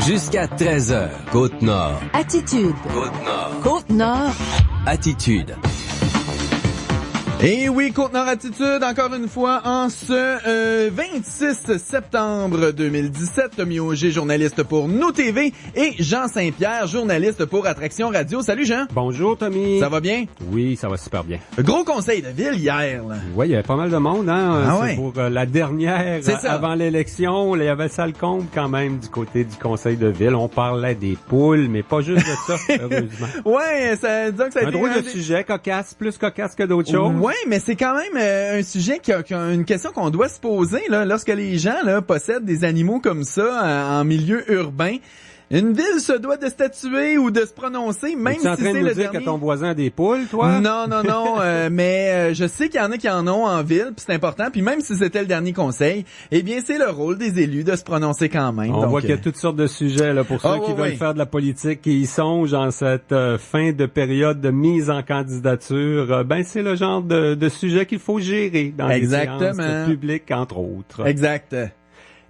Jusqu'à 13h, Côte-Nord. Attitude. Côte-Nord. Côte-Nord. Attitude. Et oui, Côte-Nord Attitude, encore une fois, en ce 26 septembre 2017. Tommy Auger, journaliste pour Nous TV, et Jean Saint-Pierre, journaliste pour Attraction Radio. Salut Jean. Bonjour Tommy. Ça va bien? Oui, ça va super bien. Gros conseil de ville hier, là. Oui, il y avait pas mal de monde, hein. Ah c'est ouais. pour la dernière, avant l'élection. Il y avait ça le compte quand même du côté du conseil de ville. On parlait des poules, mais pas juste de ça, heureusement. Ouais, ça disons que ça a un été drôle de sujet, cocasse, plus cocasse que d'autres choses. Ouais, mais c'est quand même un sujet qui a une question qu'on doit se poser là, lorsque les gens là possèdent des animaux comme ça en milieu urbain. Une ville se doit de statuer ou de se prononcer, même si c'est le dernier. Tu es en train de nous dire que ton voisin a des poules, toi? Non, mais je sais qu'il y en a qui en ont en ville, puis c'est important. Puis même si c'était le dernier conseil, eh bien c'est le rôle des élus de se prononcer quand même. On voit qu'il y a toutes sortes de sujets là pour ceux qui veulent faire de la politique, qui y songent en cette fin de période de mise en candidature. C'est le genre de sujet qu'il faut gérer dans les séances publiques, entre autres. Exact.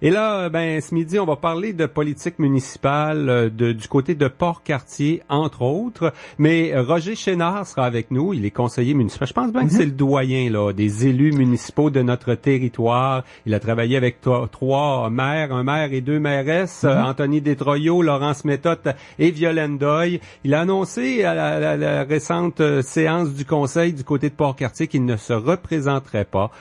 Et là, ce midi, on va parler de politique municipale du côté de Port-Cartier, entre autres. Mais Roger Chénard sera avec nous. Il est conseiller municipal. Je pense bien que c'est le doyen là des élus municipaux de notre territoire. Il a travaillé avec trois maires, un maire et deux mairesses, Anthony Destroyaux, Laurence Méthode et Violaine Doyle. Il a annoncé à la récente séance du conseil du côté de Port-Cartier qu'il ne se représenterait pas.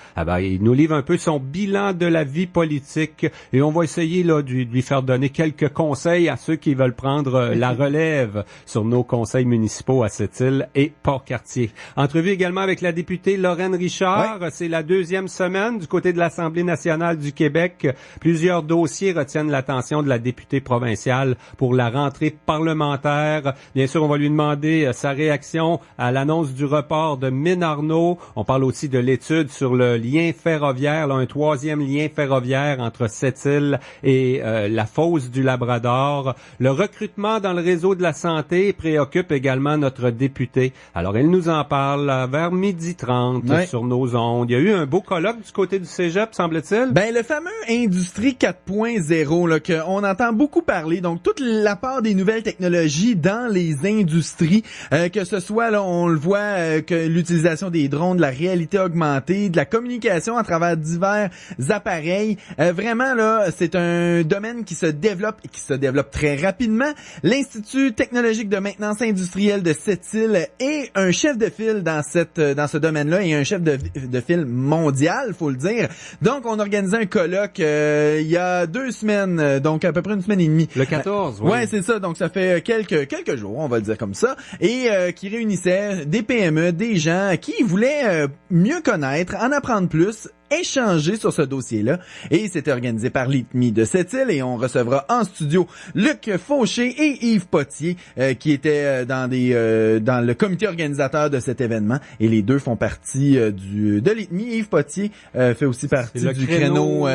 Il nous livre un peu son bilan de la vie politique. Et on va essayer là de lui faire donner quelques conseils à ceux qui veulent prendre la relève sur nos conseils municipaux à Sept-Îles et Port-Cartier. Entrevue également avec la députée Lorraine Richard. Ouais. C'est la deuxième semaine du côté de l'Assemblée nationale du Québec. Plusieurs dossiers retiennent l'attention de la députée provinciale pour la rentrée parlementaire. Bien sûr, on va lui demander sa réaction à l'annonce du report de Mine-Arnaud. On parle aussi de l'étude sur le lien ferroviaire, là, un troisième lien ferroviaire entre Sept-Îles et la fosse du Labrador. Le recrutement dans le réseau de la santé préoccupe également notre députée. Alors, elle nous en parle vers 12h30 sur nos ondes. Il y a eu un beau colloque du côté du cégep, semble-t-il. Le fameux Industrie 4.0 là, qu'on entend beaucoup parler. Donc, toute la part des nouvelles technologies dans les industries, que ce soit, là, on le voit, que l'utilisation des drones, de la réalité augmentée, de la communication à travers divers appareils. Vraiment, là, c'est un domaine qui se développe et qui se développe très rapidement. L'Institut technologique de maintenance industrielle de Sept-Îles est un chef de file dans ce domaine-là et un chef de file mondial, faut le dire. Donc, on a organisé un colloque il y a 2 semaines, donc à peu près 1 semaine et demie. Le 14, oui. Ouais, c'est ça. Donc, ça fait quelques jours, on va le dire comme ça, et qui réunissait des PME, des gens qui voulaient mieux connaître, en apprendre plus, échanger sur ce dossier-là. Et c'était organisé par l'ITMI de Sept-Îles et on recevra en studio Luc Fauché et Yves Potier qui étaient dans le comité organisateur de cet événement. Et les deux font partie de l'ITMI. Yves Potier fait aussi partie du créneau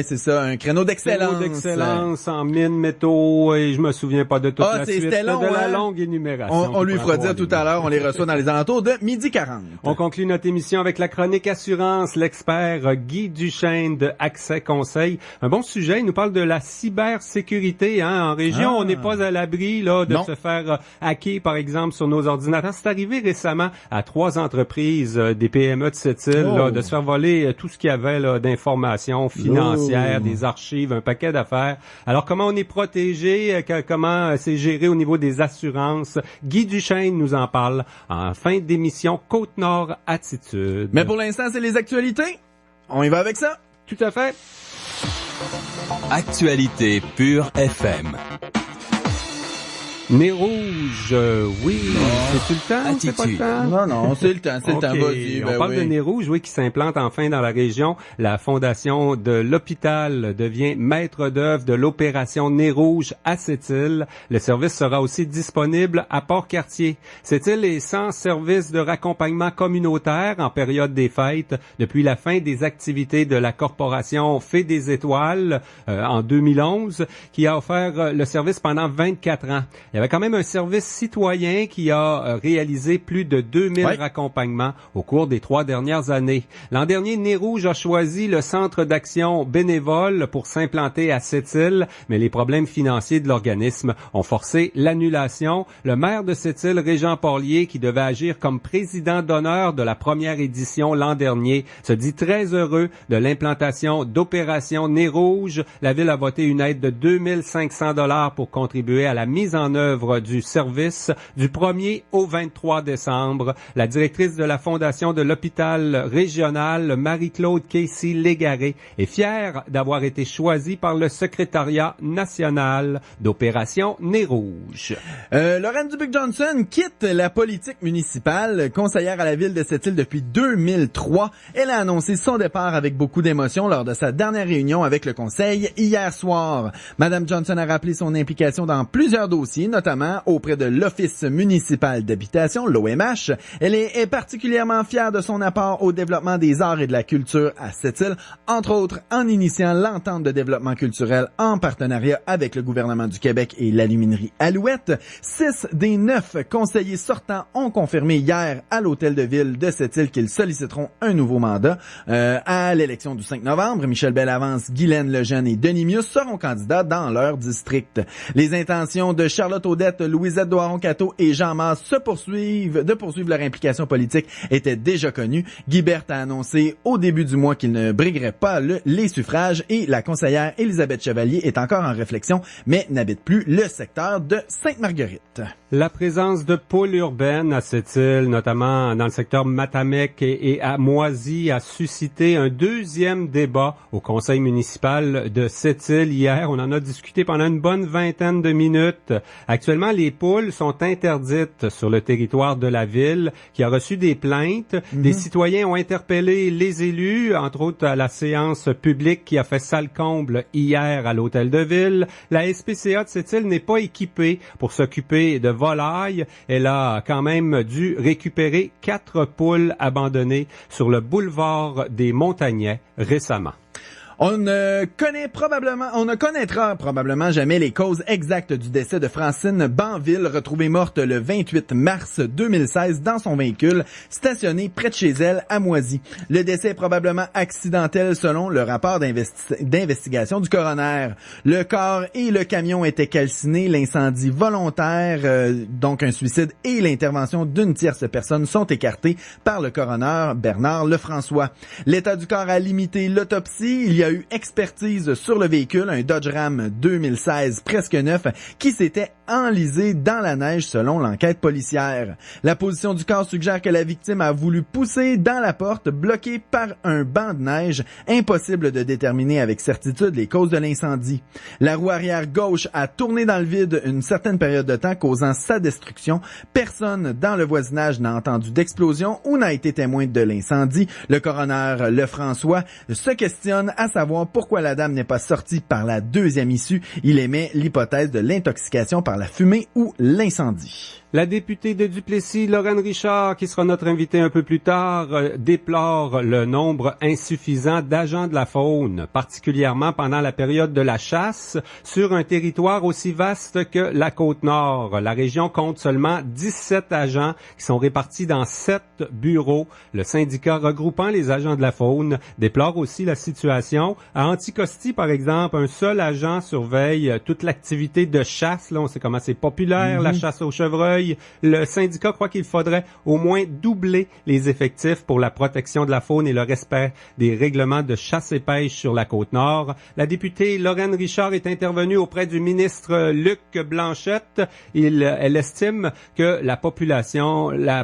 c'est ça, un créneau d'excellence. Créneau d'excellence en mines, métaux, et je me souviens pas de toute la suite. C'était long, de la longue énumération. On lui fera dire tout à l'heure, on les reçoit dans les alentours de 12h40. On conclut notre émission avec la chronique assurance, l'expert Guy Duchesne de Accès Conseil. Un bon sujet, il nous parle de la cybersécurité. En région, on n'est pas à l'abri là de se faire hacker, par exemple, sur nos ordinateurs. C'est arrivé récemment à 3 entreprises des PME de Sept-Îles de se faire voler tout ce qu'il y avait là, d'informations financières, des archives, un paquet d'affaires. Alors, comment on est protégé? Comment c'est géré au niveau des assurances? Guy Duchesne nous en parle en fin d'émission Côte-Nord Attitude. Mais pour l'instant, c'est les actualités. On y va avec ça? Tout à fait. Actualité pure FM. Nez rouge, oui. C'est-tu le temps? Attitude. C'est pas le temps? Non, c'est le temps, Vas-y, on parle de nez rouge, qui s'implante enfin dans la région. La fondation de l'hôpital devient maître d'œuvre de l'opération Nez rouge à Sept-Îles. Le service sera aussi disponible à Port-Cartier. Sept-Îles est sans service de raccompagnement communautaire en période des fêtes depuis la fin des activités de la corporation Fée des Étoiles en 2011, qui a offert le service pendant 24 ans. Il y avait quand même un service citoyen qui a réalisé plus de 2000 raccompagnements au cours des 3 dernières années. L'an dernier, Nez Rouge a choisi le centre d'action bénévole pour s'implanter à Sept-Îles, mais les problèmes financiers de l'organisme ont forcé l'annulation. Le maire de Sept-Îles, Régent Porlier, qui devait agir comme président d'honneur de la première édition l'an dernier, se dit très heureux de l'implantation d'Opération Nez Rouge. La ville a voté une aide de 2500 $ pour contribuer à la mise en œuvre du service du 1er au 23 décembre. La directrice de la Fondation de l'hôpital régional, Marie-Claude Casey-Légaré, est fière d'avoir été choisie par le secrétariat national d'Opération Nez Rouge. Lorraine Dubuc-Johnson quitte la politique municipale, conseillère à la ville de Sept-Îles depuis 2003. Elle a annoncé son départ avec beaucoup d'émotion lors de sa dernière réunion avec le conseil hier soir. Madame Johnson a rappelé son implication dans plusieurs dossiers, notamment auprès de l'Office municipal d'habitation, l'OMH. Elle est particulièrement fière de son apport au développement des arts et de la culture à Sept-Îles, entre autres en initiant l'entente de développement culturel en partenariat avec le gouvernement du Québec et l'aluminerie Alouette. 6 des 9 conseillers sortants ont confirmé hier à l'hôtel de ville de Sept-Îles qu'ils solliciteront un nouveau mandat à l'élection du 5 novembre. Michel Bellavance, Guylaine Lejeune et Denis Mius seront candidats dans leur district. Les intentions de Charlotte Audette, Louisette Doiron-Cateau et Jean Masse de poursuivre leur implication politique étaient déjà connues. Guy Berthe a annoncé au début du mois qu'il ne briguerait pas les suffrages et la conseillère Élisabeth Chevalier est encore en réflexion, mais n'habite plus le secteur de Sainte-Marguerite. La présence de poules urbaines à Sept-Îles, notamment dans le secteur Matamec et à Moisy, a suscité un deuxième débat au conseil municipal de Sept-Îles hier. On en a discuté pendant une bonne vingtaine de minutes. Actuellement, les poules sont interdites sur le territoire de la ville qui a reçu des plaintes. Des citoyens ont interpellé les élus, entre autres à la séance publique qui a fait salle comble hier à l'hôtel de ville. La SPCA de Sept-Îles n'est pas équipée pour s'occuper de volailles. Elle a quand même dû récupérer 4 poules abandonnées sur le boulevard des Montagnais récemment. On ne connaîtra probablement jamais les causes exactes du décès de Francine Banville, retrouvée morte le 28 mars 2016 dans son véhicule stationné près de chez elle à Moisy. Le décès est probablement accidentel selon le rapport d'investigation du coroner. Le corps et le camion étaient calcinés, l'incendie volontaire, donc un suicide, et l'intervention d'une tierce personne sont écartés par le coroner Bernard Lefrançois. L'état du corps a limité l'autopsie. Il y a eu expertise sur le véhicule, un Dodge Ram 2016 presque neuf qui s'était enlisé dans la neige selon l'enquête policière. La position du corps suggère que la victime a voulu pousser dans la porte bloquée par un banc de neige. Impossible de déterminer avec certitude les causes de l'incendie. La roue arrière gauche a tourné dans le vide une certaine période de temps, causant sa destruction. Personne dans le voisinage n'a entendu d'explosion ou n'a été témoin de l'incendie. Le coroner Lefrançois se questionne à savoir pourquoi la dame n'est pas sortie par la deuxième issue. Il émet l'hypothèse de l'intoxication par la fumée ou l'incendie. La députée de Duplessis, Lorraine Richard, qui sera notre invitée un peu plus tard, déplore le nombre insuffisant d'agents de la faune, particulièrement pendant la période de la chasse, sur un territoire aussi vaste que la Côte-Nord. La région compte seulement 17 agents qui sont répartis dans 7 bureaux. Le syndicat regroupant les agents de la faune déplore aussi la situation. À Anticosti, par exemple, un seul agent surveille toute l'activité de chasse. Là, on sait comment c'est populaire, la chasse aux chevreuils. Le syndicat croit qu'il faudrait au moins doubler les effectifs pour la protection de la faune et le respect des règlements de chasse et pêche sur la Côte-Nord. La députée Lorraine Richard est intervenue auprès du ministre Luc Blanchette. Elle estime que la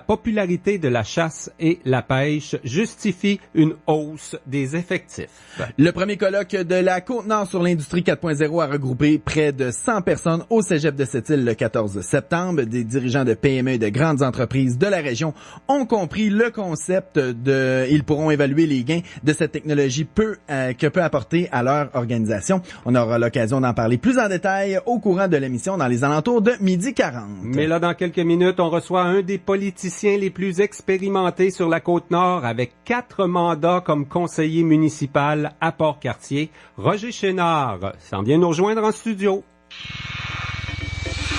popularité de la chasse et la pêche justifie une hausse des effectifs. Le premier colloque de la Côte-Nord sur l'industrie 4.0 a regroupé près de 100 personnes au cégep de Sept-Îles le 14 septembre. Des dirigeants de PME et de grandes entreprises de la région ont compris le concept ils pourront évaluer les gains de cette technologie que peut apporter à leur organisation. On aura l'occasion d'en parler plus en détail au courant de l'émission dans les alentours de 12h40. Mais là, dans quelques minutes, on reçoit un des politiciens les plus expérimentés sur la Côte-Nord avec 4 mandats comme conseiller municipal à Port-Cartier. Roger Chénard s'en vient nous rejoindre en studio.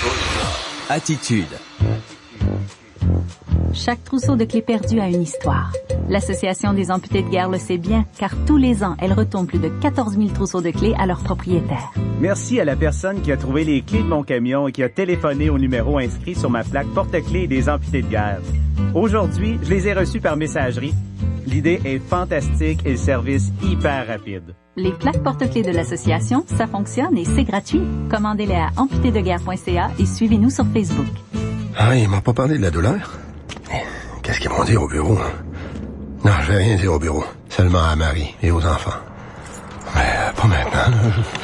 Côte-Nord. Attitude. Chaque trousseau de clés perdu a une histoire. L'Association des amputés de guerre le sait bien, car tous les ans, elle retourne plus de 14 000 trousseaux de clés à leurs propriétaires. Merci à la personne qui a trouvé les clés de mon camion et qui a téléphoné au numéro inscrit sur ma plaque porte-clés des amputés de guerre. Aujourd'hui, je les ai reçus par messagerie. L'idée est fantastique et le service hyper rapide. Les plaques porte-clés de l'association, ça fonctionne et c'est gratuit. Commandez-les à amputédeguerre.ca et suivez-nous sur Facebook. Ah, ils m'ont pas parlé de la douleur? Qu'est-ce qu'ils vont dire au bureau? Non, je vais rien dire au bureau. Seulement à Marie et aux enfants. Mais pas maintenant, là.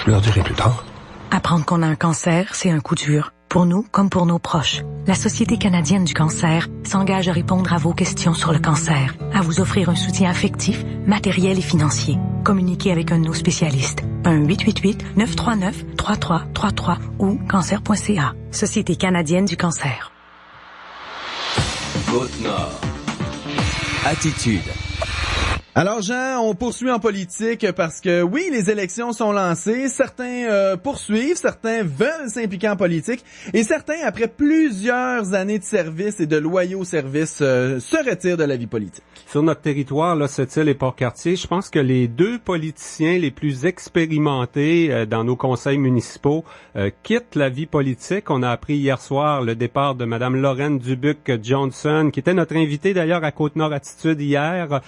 Je leur dirai plus tard. Apprendre qu'on a un cancer, c'est un coup dur. Pour nous, comme pour nos proches. La Société canadienne du cancer s'engage à répondre à vos questions sur le cancer, à vous offrir un soutien affectif, matériel et financier. Communiquez avec un de nos spécialistes. 1-888-939-3333 ou cancer.ca. Société canadienne du cancer. Côte-Nord. Attitude. Alors Jean, on poursuit en politique parce que oui, les élections sont lancées, certains poursuivent, certains veulent s'impliquer en politique et certains, après plusieurs années de service et de loyaux services, se retirent de la vie politique. Sur notre territoire, là, Sept-Îles et Port-Cartier, je pense que les deux politiciens les plus expérimentés dans nos conseils municipaux quittent la vie politique. On a appris hier soir le départ de Madame Lorraine Dubuc-Johnson, qui était notre invitée d'ailleurs à Côte-Nord Attitude hier,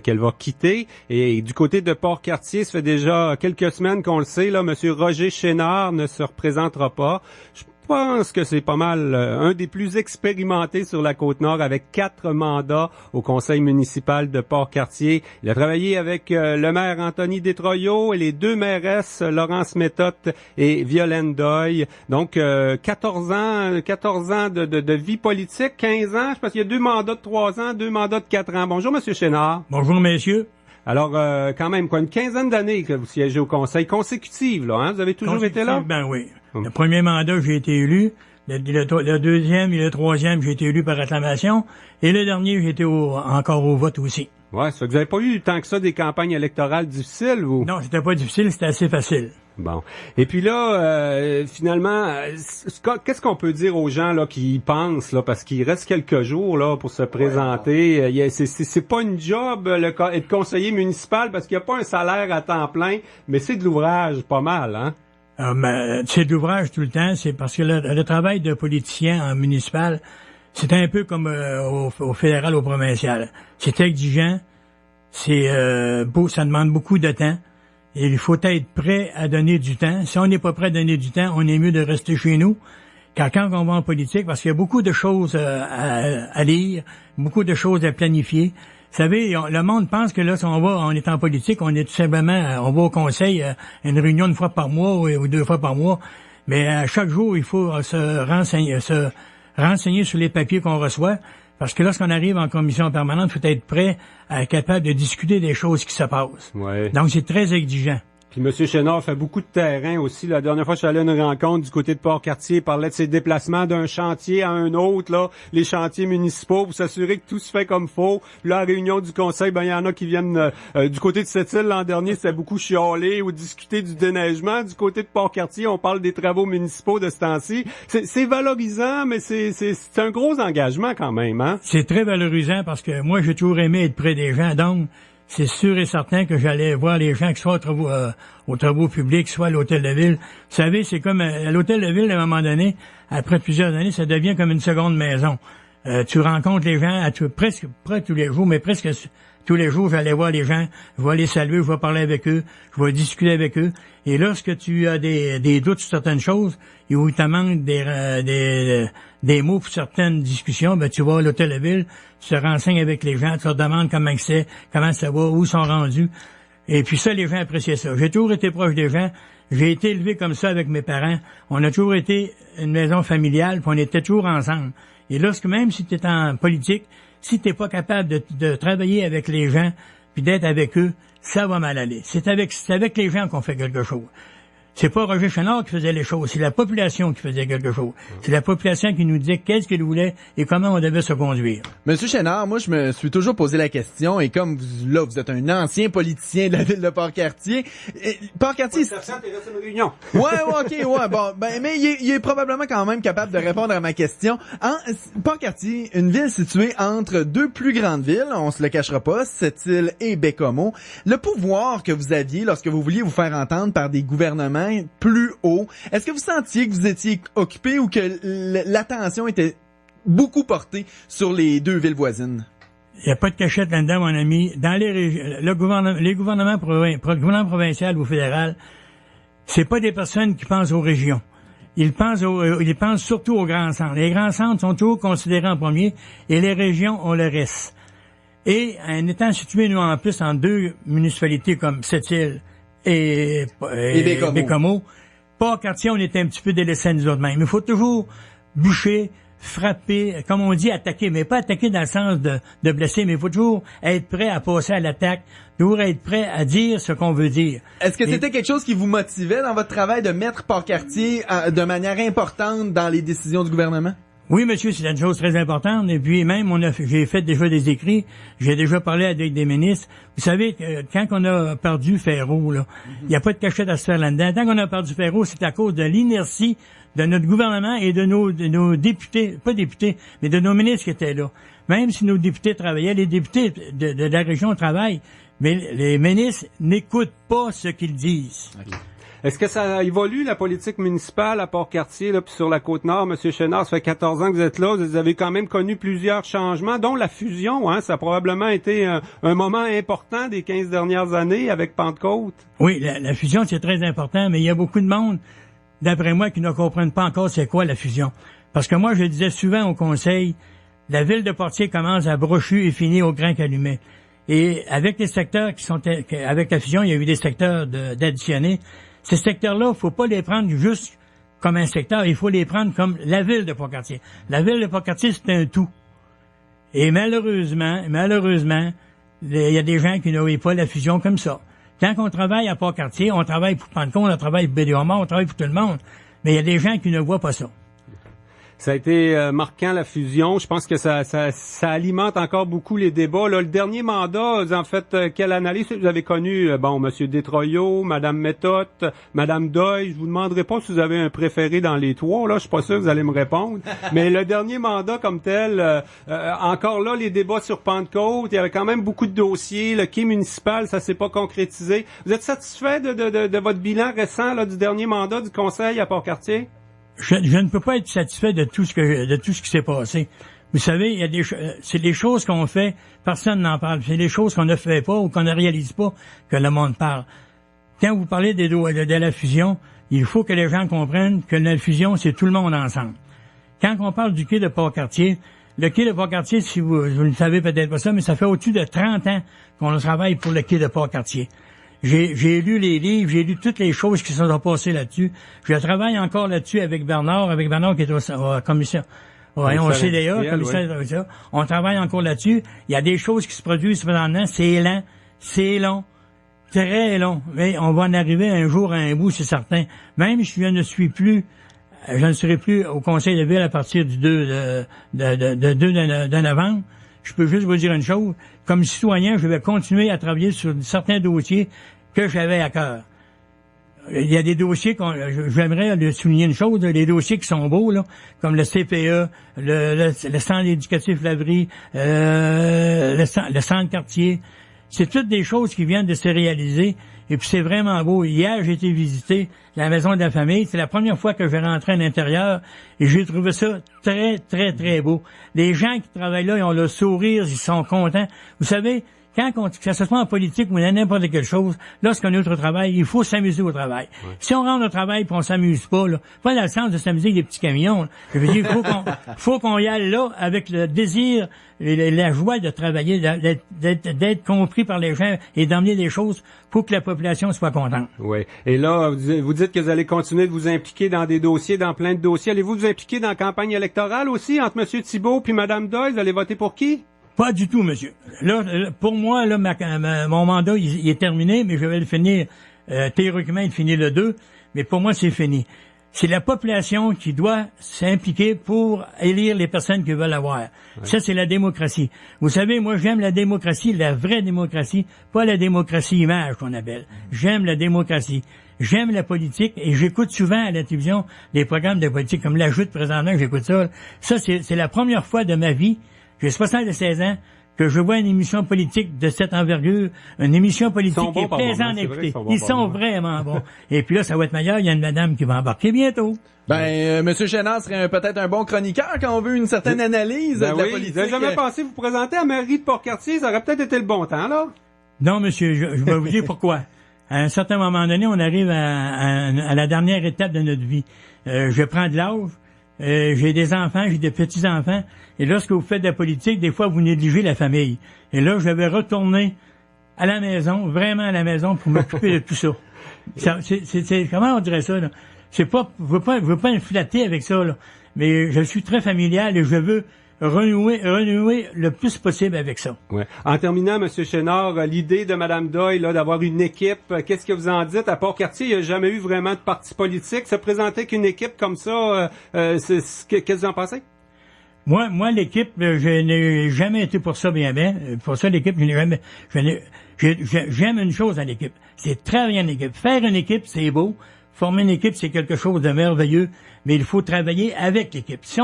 qu'elle va quitter. Et du côté de Port-Cartier, ça fait déjà quelques semaines qu'on le sait, là, Monsieur Roger Chénard ne se représentera pas. Je pense que c'est pas mal un des plus expérimentés sur la Côte-Nord avec 4 mandats au conseil municipal de Port-Cartier. Il a travaillé avec le maire Anthony Destroyaux et les deux mairesses Laurence Méthode et Violaine Doyle. Donc 14 ans de vie politique, 15 ans, je pense qu'il y a 2 mandats de 3 ans, 2 mandats de 4 ans. Bonjour Monsieur Chénard. Bonjour messieurs. Alors, quand même, une quinzaine d'années que vous siégez au conseil consécutif, là, hein? Vous avez toujours été là? Ben oui. Le premier mandat, j'ai été élu. Le deuxième et le troisième, j'ai été élu par acclamation. Et le dernier, j'ai été encore au vote aussi. Ouais, ça fait que vous n'avez pas eu tant que ça des campagnes électorales difficiles, vous? Non, c'était pas difficile, c'était assez facile. Bon. Et puis là, finalement, qu'est-ce qu'on peut dire aux gens là qui y pensent là, parce qu'il reste quelques jours là pour se présenter. C'est pas une job être conseiller municipal parce qu'il n'y a pas un salaire à temps plein, mais c'est de l'ouvrage pas mal, hein? C'est de l'ouvrage tout le temps, c'est parce que le travail de politicien en municipal, c'est un peu comme au fédéral, au provincial. C'est exigeant, ça demande beaucoup de temps. Et il faut être prêt à donner du temps. Si on n'est pas prêt à donner du temps, on est mieux de rester chez nous. Car quand on va en politique, parce qu'il y a beaucoup de choses à lire, beaucoup de choses à planifier. Vous savez, le monde pense que là, si on est en politique, on est tout simplement, on va au conseil, une réunion une fois par mois ou 2 fois par mois. Mais à chaque jour, il faut se renseigner sur les papiers qu'on reçoit. Parce que lorsqu'on arrive en commission permanente, il faut être prêt à être capable de discuter des choses qui se passent. Ouais. Donc, c'est très exigeant. Puis M. Chénard fait beaucoup de terrain aussi. La dernière fois, je suis allé à une rencontre du côté de Port-Cartier. Il parlait de ses déplacements d'un chantier à un autre, là, les chantiers municipaux, pour s'assurer que tout se fait comme faut. Puis là, à la réunion du conseil, il y en a qui viennent du côté de Sept-Îles. L'an dernier, c'était beaucoup chialer ou discuter du déneigement. Du côté de Port-Cartier, on parle des travaux municipaux de ce temps-ci. C'est valorisant, mais c'est un gros engagement quand même, hein? C'est très valorisant parce que moi, j'ai toujours aimé être près des gens. Donc, c'est sûr et certain que j'allais voir les gens, qui soient aux travaux publics, soit à l'hôtel de ville. Vous savez, c'est comme à l'hôtel de ville, à un moment donné, après plusieurs années, ça devient comme une seconde maison. Tu rencontres les gens presque tous les jours, mais presque tous les jours, j'allais voir les gens, je vais les saluer, je vais parler avec eux, je vais discuter avec eux. Et lorsque tu as des doutes sur certaines choses, et où il te manque des mots pour certaines discussions, ben tu vas à l'hôtel de ville, tu te renseignes avec les gens, tu leur demandes comment ça va, où ils sont rendus. Et puis ça, les gens appréciaient ça. J'ai toujours été proche des gens. J'ai été élevé comme ça avec mes parents. On a toujours été une maison familiale, puis on était toujours ensemble. Et lorsque même si tu es en politique, si t'es pas capable de travailler avec les gens, puis d'être avec eux, ça va mal aller. C'est avec les gens qu'on fait quelque chose. C'est pas Roger Chenard qui faisait les choses, c'est la population qui faisait quelque chose. C'est la population qui nous disait qu'est-ce qu'elle voulait et comment on devait se conduire. Monsieur Chénard, moi, je me suis toujours posé la question, et comme vous êtes un ancien politicien de la ville de Port-Cartier, Port-Cartier... Mais il est probablement quand même capable de répondre à ma question. Port-Cartier, une ville située entre deux plus grandes villes, on se le cachera pas, Sept-Îles et Baie-Comeau. Le pouvoir que vous aviez lorsque vous vouliez vous faire entendre par des gouvernements plus haut. Est-ce que vous sentiez que vous étiez occupé ou que l'attention était beaucoup portée sur les deux villes voisines? Il n'y a pas de cachette là-dedans, mon ami. Dans les gouvernements provinciaux ou fédéral, c'est pas des personnes qui pensent aux régions. Ils pensent surtout aux grands centres. Les grands centres sont toujours considérés en premier et les régions ont le reste. Et en étant situés, nous, en plus, en deux municipalités comme Sept-Îles et Baie-Comeau, Port-Cartier, on était un petit peu délaissés nous autres mêmes. Il faut toujours boucher, frapper, comme on dit, attaquer, mais pas attaquer dans le sens de blesser, mais il faut toujours être prêt à passer à l'attaque, toujours être prêt à dire ce qu'on veut dire. Est-ce que c'était quelque chose qui vous motivait dans votre travail de mettre Port-Cartier de manière importante dans les décisions du gouvernement? Oui, monsieur, c'est une chose très importante. Et puis même, j'ai fait déjà des écrits. J'ai déjà parlé avec des ministres. Vous savez, quand on a perdu Ferrault, là, il n'y a pas de cachette à se faire là-dedans. Tant qu'on a perdu Ferrault, c'est à cause de l'inertie de notre gouvernement et de nos députés, pas députés, mais de nos ministres qui étaient là. Même si nos députés travaillaient, les députés de la région travaillent, mais les ministres n'écoutent pas ce qu'ils disent. Okay. Est-ce que ça évolue, la politique municipale à Port-Cartier, là, puis sur la Côte-Nord, M. Chénard? Ça fait 14 ans que vous êtes là. Vous avez quand même connu plusieurs changements, dont la fusion, hein. Ça a probablement été un moment important des 15 dernières années avec Pentecôte. Oui, la fusion, c'est très important, mais il y a beaucoup de monde, d'après moi, qui ne comprennent pas encore c'est quoi la fusion. Parce que moi, je disais souvent au conseil, la ville de Portier commence à Brochu et finit au Grand Calumet. Et avec les secteurs avec la fusion, il y a eu des secteurs d'additionnés. Ces secteurs-là, faut pas les prendre juste comme un secteur, il faut les prendre comme la ville de Port-Cartier. La ville de Port-Cartier, c'est un tout. Et malheureusement, il y a des gens qui ne voient pas la fusion comme ça. Quand on travaille à Port-Cartier, on travaille pour Pentecôte, on travaille pour Bédéomont, on travaille pour tout le monde. Mais il y a des gens qui ne voient pas ça. Ça a été marquant, la fusion. Je pense que ça alimente encore beaucoup les débats. Là, le dernier mandat, en fait, quelle analyse vous avez connu? Monsieur Détroyot, Madame Méthode, Madame Doyle. Je vous demanderai pas si vous avez un préféré dans les trois. Là, je suis pas sûr que vous allez me répondre. Mais le dernier mandat comme tel, encore là, les débats sur Pentecôte, il y avait quand même beaucoup de dossiers. Le quai municipal, ça s'est pas concrétisé. Vous êtes satisfait de votre bilan récent là, du dernier mandat du conseil à Port-Cartier? Je ne peux pas être satisfait de tout ce qui s'est passé. Vous savez, c'est des choses qu'on fait, personne n'en parle. C'est des choses qu'on ne fait pas ou qu'on ne réalise pas que le monde parle. Quand vous parlez de la fusion, il faut que les gens comprennent que la fusion, c'est tout le monde ensemble. Quand on parle du quai de Port-Cartier, le quai de Port-Cartier, si vous ne savez peut-être pas ça, mais ça fait au-dessus de 30 ans qu'on travaille pour le quai de Port-Cartier. J'ai lu les livres, j'ai lu toutes les choses qui se sont passées là-dessus. Je travaille encore là-dessus avec Bernard qui est au commission, au CDA, commissaire. On travaille encore là-dessus. Il y a des choses qui se produisent pendant c'est lent, c'est long, très long. Mais on va en arriver un jour à un bout, c'est certain. Même si je ne serai plus au conseil de ville à partir du 2 de novembre. Je peux juste vous dire une chose. Comme citoyen, je vais continuer à travailler sur certains dossiers que j'avais à cœur. Il y a des dossiers j'aimerais souligner une chose, les dossiers qui sont beaux, là, comme le CPE, le centre éducatif Laverie, le centre quartier. C'est toutes des choses qui viennent de se réaliser. Et puis c'est vraiment beau. Hier, j'ai été visiter la maison de la famille. C'est la première fois que je vais rentrer à l'intérieur et j'ai trouvé ça très, très, très beau. Les gens qui travaillent là, ils ont le sourire, ils sont contents. Vous savez, que ce soit en politique ou dans n'importe quelle chose, lorsqu'on est au travail, il faut s'amuser au travail. Ouais. Si on rentre au travail et on s'amuse pas, là, pas dans le sens de s'amuser avec des petits camions, là. Je veux dire, faut qu'on y aille là avec le désir et la joie de travailler, d'être compris par les gens et d'emmener des choses pour que la population soit contente. Oui. Et là, vous dites que vous allez continuer de vous impliquer dans des dossiers, dans plein de dossiers. Allez-vous vous impliquer dans la campagne électorale aussi entre M. Thibault puis Mme Doyle? Vous allez voter pour qui? Pas du tout, monsieur. Là, pour moi, là, mon mandat, il est terminé, mais je vais le finir Théoriquement, il finit le 2, mais pour moi, c'est fini. C'est la population qui doit s'impliquer pour élire les personnes qu'ils veulent avoir. Ouais. Ça, c'est la démocratie. Vous savez, moi, j'aime la démocratie, la vraie démocratie, pas la démocratie image qu'on appelle. J'aime la démocratie. J'aime la politique et j'écoute souvent à la télévision des programmes de politique comme La Joute présentement, j'écoute ça. Ça, c'est la première fois de ma vie, j'ai 76 ans, que je vois une émission politique de cette envergure, une émission politique qui est plaisante à écouter. Ils sont vraiment bons. Et puis là, ça va être meilleur. Il y a une madame qui va embarquer bientôt. Monsieur Chénard serait peut-être un bon chroniqueur quand on veut une certaine analyse de la politique. Vous n'avez jamais pensé vous présenter à mairie de Port-Cartier? Ça aurait peut-être été le bon temps, là? Non, monsieur, je vais vous dire pourquoi. À un certain moment donné, on arrive à la dernière étape de notre vie. Je prends de l'âge. J'ai des enfants, j'ai des petits-enfants. Et lorsque vous faites de la politique, des fois, vous négligez la famille. Et là, je vais retourner à la maison, vraiment à la maison, pour m'occuper de tout ça. C'est comment on dirait ça, là? C'est pas, je veux pas me flatter avec ça, là. Mais je suis très familial et je veux renouer le plus possible avec ça. Ouais. En terminant, M. Chénard, l'idée de Mme Doyle là, d'avoir une équipe, qu'est-ce que vous en dites? À Port-Cartier, il n'y a jamais eu vraiment de parti politique. Se présenter qu'une équipe comme ça, qu'est-ce que vous en pensez? Moi, l'équipe, je n'ai jamais été pour ça bien. Pour ça, l'équipe, j'aime une chose à l'équipe. C'est travailler en équipe. Faire une équipe, c'est beau. Former une équipe, c'est quelque chose de merveilleux, mais il faut travailler avec l'équipe. Si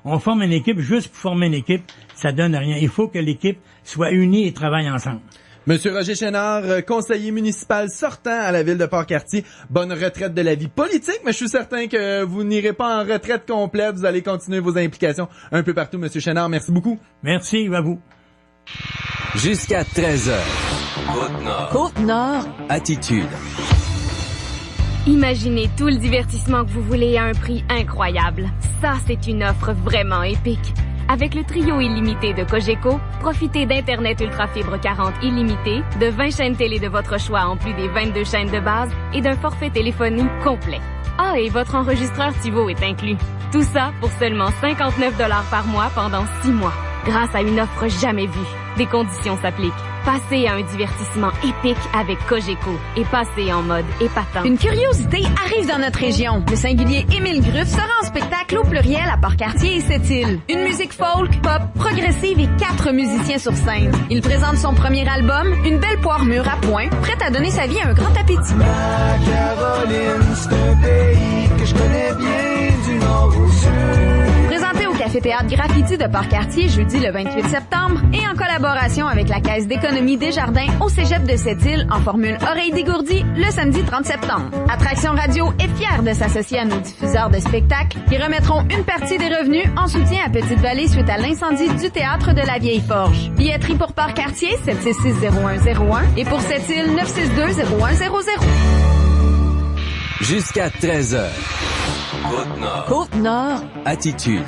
on forme une équipe juste pour former une équipe, ça donne rien. Il faut que l'équipe soit unie et travaille ensemble. Monsieur Roger Chénard, conseiller municipal sortant à la ville de Port-Cartier, bonne retraite de la vie politique, mais je suis certain que vous n'irez pas en retraite complète, vous allez continuer vos implications un peu partout, Monsieur Chénard. Merci beaucoup. Merci, à vous. Jusqu'à 13h. Côte-Nord. Côte-Nord. Attitude. Imaginez tout le divertissement que vous voulez à un prix incroyable. Ça, c'est une offre vraiment épique. Avec le trio illimité de Cogeco, profitez d'Internet Ultra Fibre 40 illimité, de 20 chaînes télé de votre choix en plus des 22 chaînes de base et d'un forfait téléphonique complet. Ah, et votre enregistreur TiVo est inclus. Tout ça pour seulement 59 $ par mois pendant 6 mois. Grâce à une offre jamais vue. Des conditions s'appliquent. Passez à un divertissement épique avec Cogeco et passez en mode épatant. Une curiosité arrive dans notre région. Le singulier Émile Gruff sera en spectacle au pluriel à Port-Cartier et Sept-Îles. Une musique folk, pop, progressive et 4 musiciens sur scène. Il présente son premier album, une belle poire mûre à point, prête à donner sa vie à un grand appétit. Ma Caroline, c'est un pays que je connais bien du nord au sud. Présenté au Café-Théâtre Graffiti de Port-Cartier jeudi le 28 septembre et en collaboration avec la Caisse d'économie Desjardins au Cégep de Sept-Îles en formule oreille dégourdie le samedi 30 septembre. Attraction Radio est fière de s'associer à nos diffuseurs de spectacles qui remettront une partie des revenus en soutien à Petite-Vallée suite à l'incendie du théâtre de la Vieille Forge. Billetterie pour Port-Cartier 766-0101 et pour Sept-Îles 962-0100. Jusqu'à 13h. Côte-Nord. Côte-Nord. Attitude.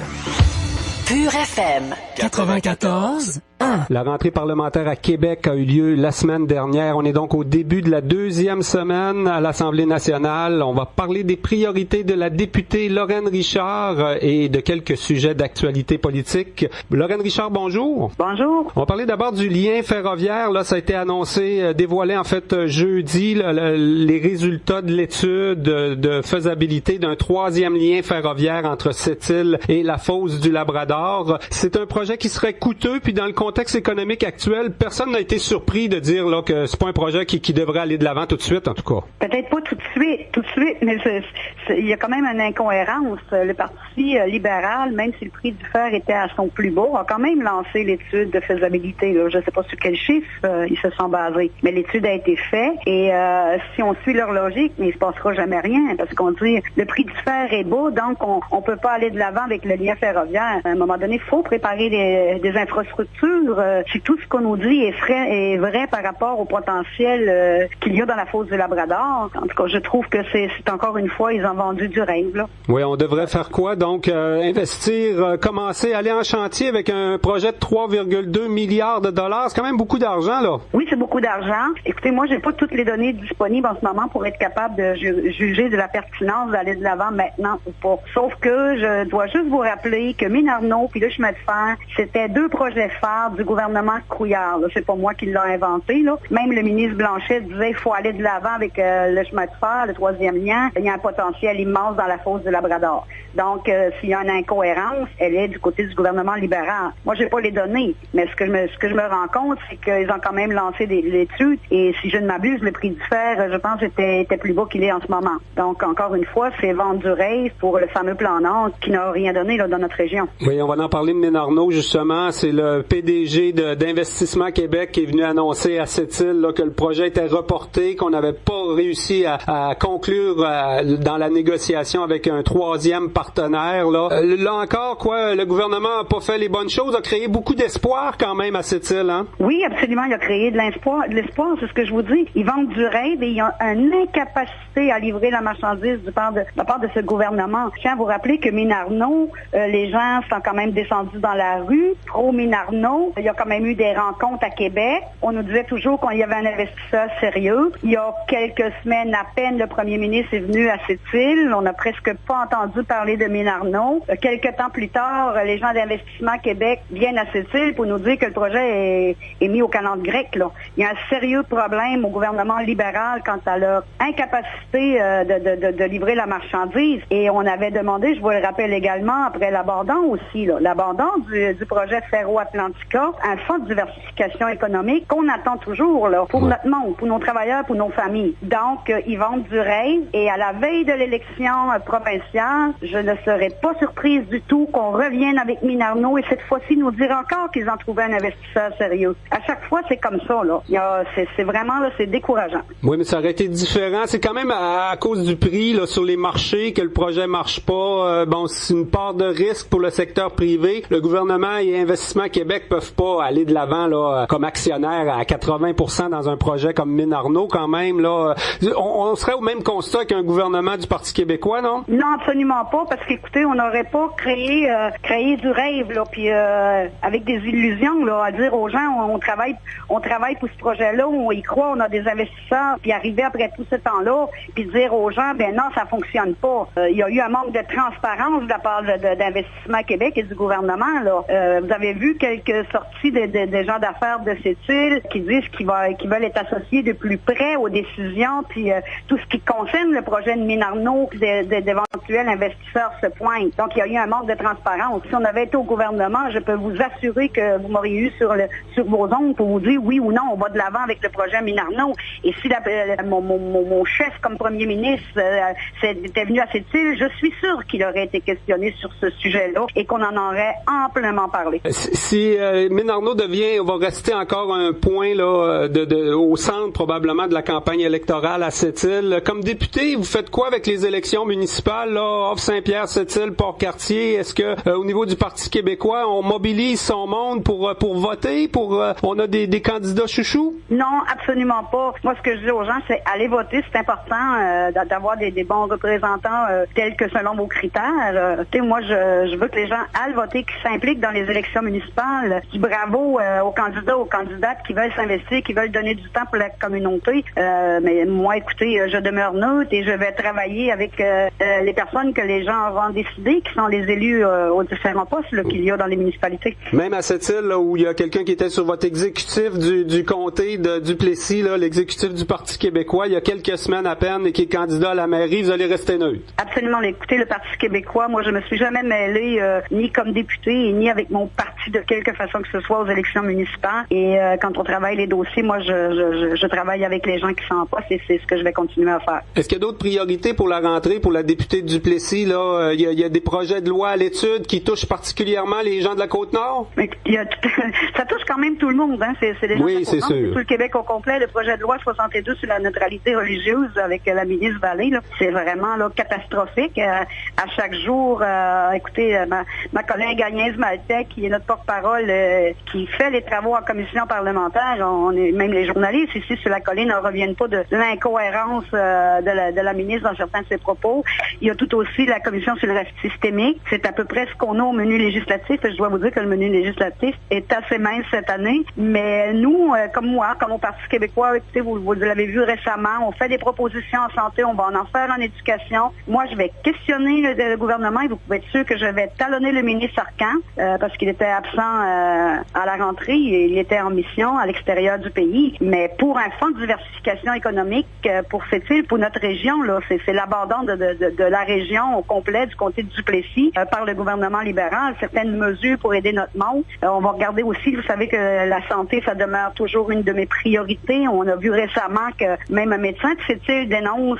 Pure FM 94. La rentrée parlementaire à Québec a eu lieu la semaine dernière. On est donc au début de la deuxième semaine à l'Assemblée nationale. On va parler des priorités de la députée Lorraine Richard et de quelques sujets d'actualité politique. Lorraine Richard, bonjour. Bonjour. On va parler d'abord du lien ferroviaire. Là, ça a été annoncé, dévoilé en fait jeudi, les résultats de l'étude de faisabilité d'un troisième lien ferroviaire entre Sept-Îles et la fosse du Labrador. C'est un projet qui serait coûteux, puis dans le contexte économique actuel, personne n'a été surpris de dire là que c'est pas un projet qui devrait aller de l'avant tout de suite, en tout cas. Peut-être pas tout de suite, mais il y a quand même une incohérence. Le Parti libéral, même si le prix du fer était à son plus bas, a quand même lancé l'étude de faisabilité. Là. Je ne sais pas sur quel chiffre ils se sont basés, mais l'étude a été faite et si on suit leur logique, il ne se passera jamais rien parce qu'on dit le prix du fer est bas, donc on peut pas aller de l'avant avec le lien ferroviaire. À un moment donné, il faut préparer des infrastructures. Si tout ce qu'on nous dit est vrai par rapport au potentiel qu'il y a dans la fosse du Labrador. En tout cas, je trouve que c'est encore une fois, ils ont vendu du rêve. Là. Oui, on devrait faire quoi? Donc, investir, commencer, aller en chantier avec un projet de 3,2 milliards de dollars. C'est quand même beaucoup d'argent, là. Oui, c'est beaucoup d'argent. Écoutez, moi, j'ai pas toutes les données disponibles en ce moment pour être capable de juger de la pertinence d'aller de l'avant maintenant ou pas. Sauf que je dois juste vous rappeler que Minarno puis le chemin de fer, c'était 2 projets phares part du gouvernement Couillard. Là. C'est pas moi qui l'ai inventé. Là. Même le ministre Blanchet disait qu'il faut aller de l'avant avec le chemin de fer, le 3e lien. Il y a un potentiel immense dans la fosse du Labrador. Donc, s'il y a une incohérence, elle est du côté du gouvernement libéral. Moi, j'ai pas les données, mais ce que je me rends compte, c'est qu'ils ont quand même lancé des études. Et si je ne m'abuse, le prix du fer, je pense, était plus bas qu'il est en ce moment. Donc, encore une fois, c'est vendre du rêve pour le fameux plan Nord qui n'a rien donné là, dans notre région. Oui, on va en parler de Ménarneau, justement. C'est le PDG d'Investissement Québec qui est venu annoncer à cette île là, que le projet était reporté, qu'on n'avait pas réussi à conclure dans la négociation avec un 3e partenaire. Là encore, quoi, le gouvernement n'a pas fait les bonnes choses, a créé beaucoup d'espoir quand même à cette île. Hein? Oui, absolument, il a créé de l'espoir, c'est ce que je vous dis. Ils vendent du rêve et ils ont une incapacité à livrer la marchandise de la part de ce gouvernement. Je tiens à vous rappeler que Ménarneau, les gens sont quand même descendus dans la rue, pro-Ménarneau. Il y a quand même eu des rencontres à Québec. On nous disait toujours qu'il y avait un investisseur sérieux. Il y a quelques semaines à peine, le premier ministre est venu à cette île. On n'a presque pas entendu parler de Ménarneau. Quelques temps plus tard, les gens d'Investissement Québec viennent à cette île pour nous dire que le projet est mis au calendrier grec. Là. Il y a un sérieux problème au gouvernement libéral quant à leur incapacité de livrer la marchandise. Et on avait demandé, je vous le rappelle également, après l'abandon aussi, l'abandon du projet Ferro-Atlantica, un fonds de diversification économique qu'on attend toujours là, pour notre monde, pour nos travailleurs, pour nos familles. Donc, ils vendent du rêve. Et à la veille de l'élection provinciale, je ne serais pas surprise du tout qu'on revienne avec Ménarneau et cette fois-ci nous dire encore qu'ils ont trouvé un investisseur sérieux. À chaque fois, c'est comme ça, là. C'est vraiment, là, c'est décourageant. Oui, mais ça aurait été différent. C'est quand même à cause du prix, là, sur les marchés que le projet marche pas. Bon, c'est une part de risque pour le secteur privé. Le gouvernement et Investissement Québec peuvent pas aller de l'avant, là, comme actionnaire à 80% dans un projet comme Ménarneau, quand même, là. On serait au même constat qu'un gouvernement du Parti québécois, non? Non, absolument pas, parce qu'écoutez, on n'aurait pas créé du rêve, là, puis avec des illusions, là, à dire aux gens, on travaille pour ce projet-là, on y croit, on a des investisseurs, puis arriver après tout ce temps-là, puis dire aux gens, ben non, ça fonctionne pas. Il y a eu un manque de transparence de la part d'Investissement Québec et du gouvernement, là. Vous avez vu quelques sorties des gens d'affaires de cette île qui disent qu'ils veulent être associés de plus près aux décisions, puis tout ce qui concerne le projet de Ménarneau, puis d'éventuels investisseurs se pointent. Donc, il y a eu un manque de transparence. Si on avait été au gouvernement, je peux vous assurer que vous m'auriez eu sur vos ondes pour vous dire oui ou non, on va de l'avant avec le projet Ménarneau. Et si mon chef comme premier ministre était venu à cette île, je suis sûr qu'il aurait été questionné sur ce sujet-là et qu'on en aurait amplement parlé. Si Ménarneau va rester encore un point là au centre probablement de la campagne électorale à cette île. Comme député, vous faites quoi avec les élections municipales là, Offre-Saint-Pierre, cette île, Port-Cartier? Est-ce que au niveau du Parti québécois, on mobilise son monde pour voter? On a des candidats chouchous? Non, absolument pas. Moi, ce que je dis aux gens, c'est aller voter. C'est important d'avoir des bons représentants tels que selon vos critères. Moi, je veux que les gens aillent voter, qui s'impliquent dans les élections municipales. Du bravo aux candidats, aux candidates qui veulent s'investir, qui veulent donner du temps pour la communauté. Mais moi, écoutez, je demeure neutre et je vais travailler avec les personnes que les gens auront décidées, qui sont les élus aux différents postes là, qu'il y a dans les municipalités. Même à cette île là, où il y a quelqu'un qui était sur votre exécutif du comté de Duplessis, là, l'exécutif du Parti québécois, il y a quelques semaines à peine, et qui est candidat à la mairie, vous allez rester neutre? Absolument. Écoutez, le Parti québécois, moi, je me suis jamais mêlée ni comme député, ni avec mon parti de quelque façon que ce soit aux élections municipales. Et quand on travaille les dossiers, moi, je travaille avec les gens qui sont en poste et c'est ce que je vais continuer à faire. Est-ce qu'il y a d'autres priorités pour la rentrée, pour la députée de Duplessis? Là, il y a des projets de loi à l'étude qui touchent particulièrement les gens de la Côte-Nord? Ça touche quand même tout le monde. Hein? C'est des gens oui, de la c'est Côte-Nord, sûr. tout le Québec au complet. Le projet de loi 62 sur la neutralité religieuse avec la ministre Vallée, là, c'est vraiment là, catastrophique. À chaque jour, écoutez, ma collègue Agnès Maltais, qui est notre porte-parole, qui fait les travaux en commission parlementaire, même les journalistes ici sur la colline ne reviennent pas de l'incohérence de la ministre dans certains de ses propos. Il y a tout aussi la commission sur le risque systémique. C'est à peu près ce qu'on a au menu législatif. Je dois vous dire que le menu législatif est assez mince cette année. Mais nous, comme moi, comme au Parti québécois, écoutez, vous l'avez vu récemment, on fait des propositions en santé, on va en faire en éducation. Moi, je vais questionner le gouvernement et vous pouvez être sûr que je vais talonner le ministre Arcan parce qu'il était absent à la rentrée. Il était en mission à l'extérieur du pays. Mais pour un fonds de diversification économique pour cette île, pour notre région, là, c'est l'abandon de la région au complet du comté de Duplessis par le gouvernement libéral. Certaines mesures pour aider notre monde. On va regarder aussi, vous savez que la santé, ça demeure toujours une de mes priorités. On a vu récemment que même un médecin de cette île dénonce,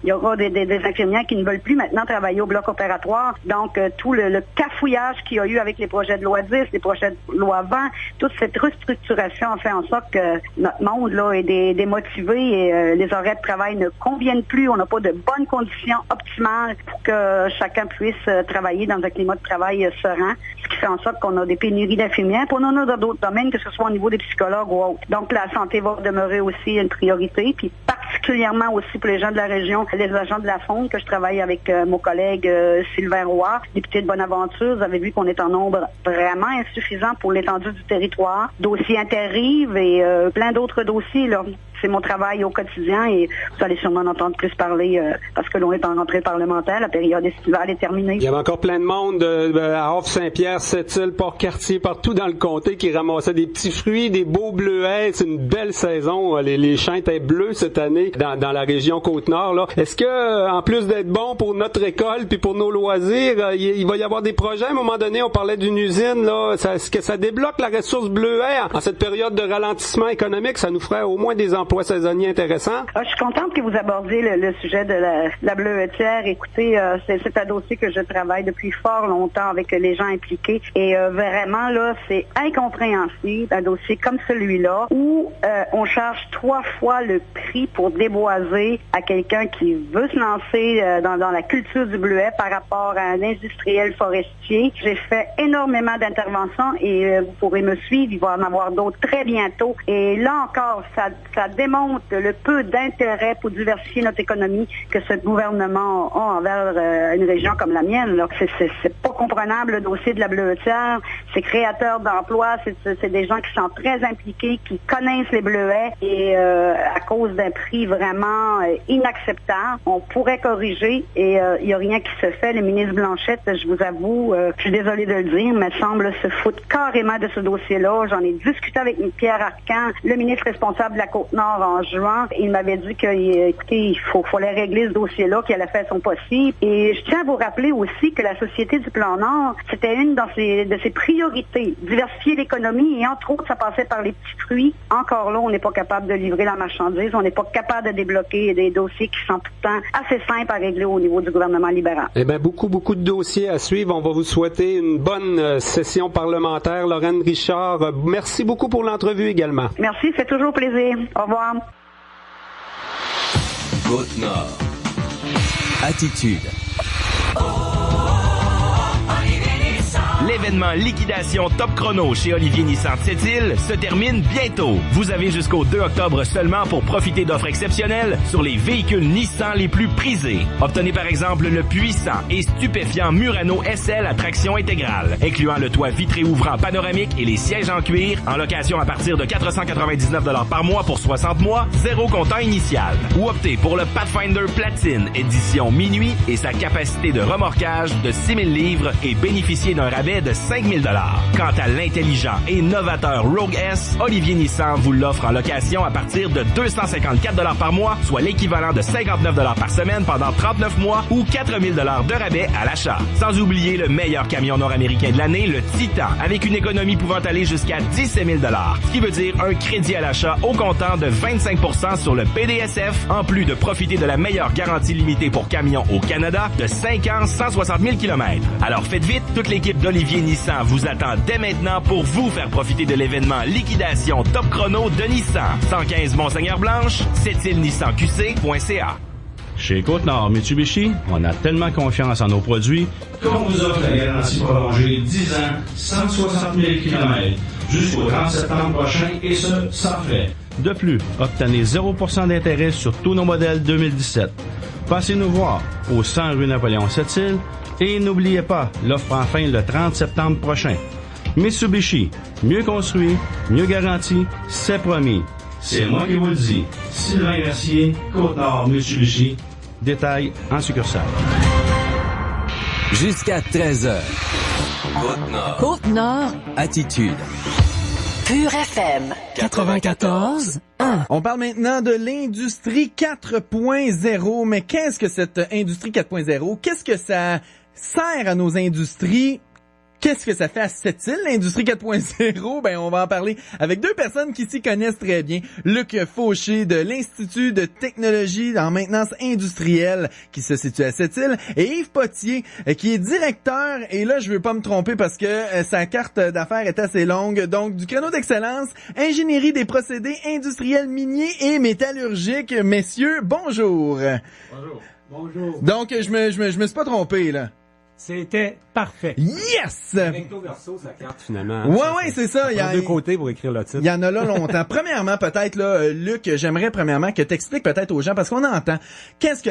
il y aura des infirmières qui ne veulent plus maintenant travailler au bloc opératoire. Donc, tout le cafouillage qu'il y a eu avec les projets de loi 10, les projets de loi 20, toute cette restructuration a fait en sorte que notre monde là est démotivé et les horaires de travail ne conviennent plus. On n'a pas de bonnes conditions optimales pour que chacun puisse travailler dans un climat de travail serein, ce qui fait en sorte qu'on a des pénuries d'infirmières. Puis on en a dans d'autres domaines, que ce soit au niveau des psychologues ou autres. Donc, la santé va demeurer aussi une priorité. Puis particulièrement aussi pour les gens de la région, les agents de la Fonde, que je travaille avec mon collègue Sylvain Roy, député de Bonaventure. Vous avez vu qu'on est en nombre vraiment insuffisant pour l'étendue du territoire. Dossier Interrive et plein d'autres dossiers, là. C'est mon travail au quotidien et vous allez sûrement en entendre plus parler parce que l'on est en rentrée parlementaire. La période estivale est terminée. Il y avait encore plein de monde à Havre-Saint-Pierre, Sept-Îles, Port-Cartier, partout dans le comté qui ramassait des petits fruits, des beaux bleuets. C'est une belle saison. Les champs étaient bleus cette année dans la région Côte-Nord, là. Est-ce que, en plus d'être bon pour notre école puis pour nos loisirs, il va y avoir des projets? À un moment donné, on parlait d'une usine, là. Est-ce que ça débloque la ressource bleuet en cette période de ralentissement économique? Ça nous ferait au moins des emplois saisonniers intéressants. Je suis contente que vous abordiez le sujet de la bleuetière. Écoutez, c'est un dossier que je travaille depuis fort longtemps avec les gens impliqués et vraiment, là, c'est incompréhensible, un dossier comme celui-là où on charge 3 fois le prix pour déboiser à quelqu'un qui veut se lancer dans la culture du bleuet par rapport à un industriel forestier. J'ai fait énormément d'interventions et vous pourrez me suivre, il va en avoir d'autres très bientôt. Et là encore, ça démontre le peu d'intérêt pour diversifier notre économie que ce gouvernement a envers une région comme la mienne. Là. C'est pas comprenable le dossier de la bleuetière. C'est créateur d'emplois, c'est des gens qui sont très impliqués, qui connaissent les bleuets et à cause d'un prix vraiment inacceptable, on pourrait corriger et il n'y a rien qui se fait. Le ministre Blanchette, je vous avoue, je suis désolée de le dire, me semble se foutre carrément de ce dossier-là. J'en ai discuté avec Pierre Arcan, le ministre responsable de la Côte-Nord en juin. Il m'avait dit que, écoutez, il fallait régler ce dossier-là, qu'il allait faire son possible. Et je tiens à vous rappeler aussi que la Société du Plan Nord, c'était une de ses priorités, diversifier l'économie et entre autres, ça passait par les petits fruits. Encore là, on n'est pas capable de livrer la marchandise, on n'est pas capable de débloquer des dossiers qui sont pourtant assez simples à régler au niveau du gouvernement libéral. Eh bien, beaucoup de dossiers à suivre. On va vous souhaiter une bonne session parlementaire. Lorraine Richard, merci beaucoup pour l'entrevue également. Merci, c'est toujours plaisir. Au revoir. Côte-Nord. Attitude. L'événement Liquidation Top Chrono chez Olivier Nissan de Sept-Îles se termine bientôt. Vous avez jusqu'au 2 octobre seulement pour profiter d'offres exceptionnelles sur les véhicules Nissan les plus prisés. Obtenez par exemple le puissant et stupéfiant Murano SL à traction intégrale, incluant le toit vitré ouvrant panoramique et les sièges en cuir, en location à partir de 499 $ par mois pour 60 mois, 0 comptant initial. Ou optez pour le Pathfinder Platine édition minuit et sa capacité de remorquage de 6000 livres et bénéficiez d'un rabais de 5 000 $. Quant à l'intelligent et novateur Rogue S, Olivier Nissan vous l'offre en location à partir de 254 $ par mois, soit l'équivalent de 59 $ par semaine pendant 39 mois ou 4 000 $ de rabais à l'achat. Sans oublier le meilleur camion nord-américain de l'année, le Titan, avec une économie pouvant aller jusqu'à 17 000 $, ce qui veut dire un crédit à l'achat au comptant de 25 % sur le PDSF, en plus de profiter de la meilleure garantie limitée pour camions au Canada de 5 ans, 160 000 km. Alors faites vite, toute l'équipe d'Olivier Nissan vous attend dès maintenant pour vous faire profiter de l'événement Liquidation Top Chrono de Nissan. 115 Monseigneur-Blanche, sept-îles-nissan-qc.ca. Chez Côte-Nord Mitsubishi, on a tellement confiance en nos produits qu'on vous offre la garantie prolongée 10 ans, 160 000 km, jusqu'au 30 septembre prochain, et ce, sans frais. De plus, obtenez 0% d'intérêt sur tous nos modèles 2017. Passez nous voir au 100 rue Napoléon Sept-Îles et n'oubliez pas, l'offre prend fin le 30 septembre prochain. Mitsubishi, mieux construit, mieux garanti, c'est promis. C'est moi qui vous le dis. Sylvain Mercier, Côte-Nord, Mitsubishi. Détail en succursale. Jusqu'à 13h. Côte-Nord. Côte-Nord. Attitude. Pur FM 94.1. On parle maintenant de l'industrie 4.0, mais qu'est-ce que cette industrie 4.0? Qu'est-ce que ça sert à nos industries? Qu'est-ce que ça fait à Sept-Îles, l'industrie 4.0? Ben, on va en parler avec deux personnes qui s'y connaissent très bien. Luc Fauché de l'Institut de technologie en maintenance industrielle qui se situe à Sept-Îles et Yves Potier qui est directeur, et là, je veux pas me tromper parce que sa carte d'affaires est assez longue, donc du créneau d'excellence, ingénierie des procédés industriels miniers et métallurgiques. Messieurs, bonjour. Bonjour. Bonjour. Donc, je me suis pas trompé, là. C'était parfait. Yes! Recto verso, sa carte, finalement. Ouais, c'est ça. Il y a deux côtés pour écrire le titre. Il y en a là longtemps. Premièrement, peut-être, là, Luc, j'aimerais premièrement que t'expliques peut-être aux gens, parce qu'on entend, qu'est-ce que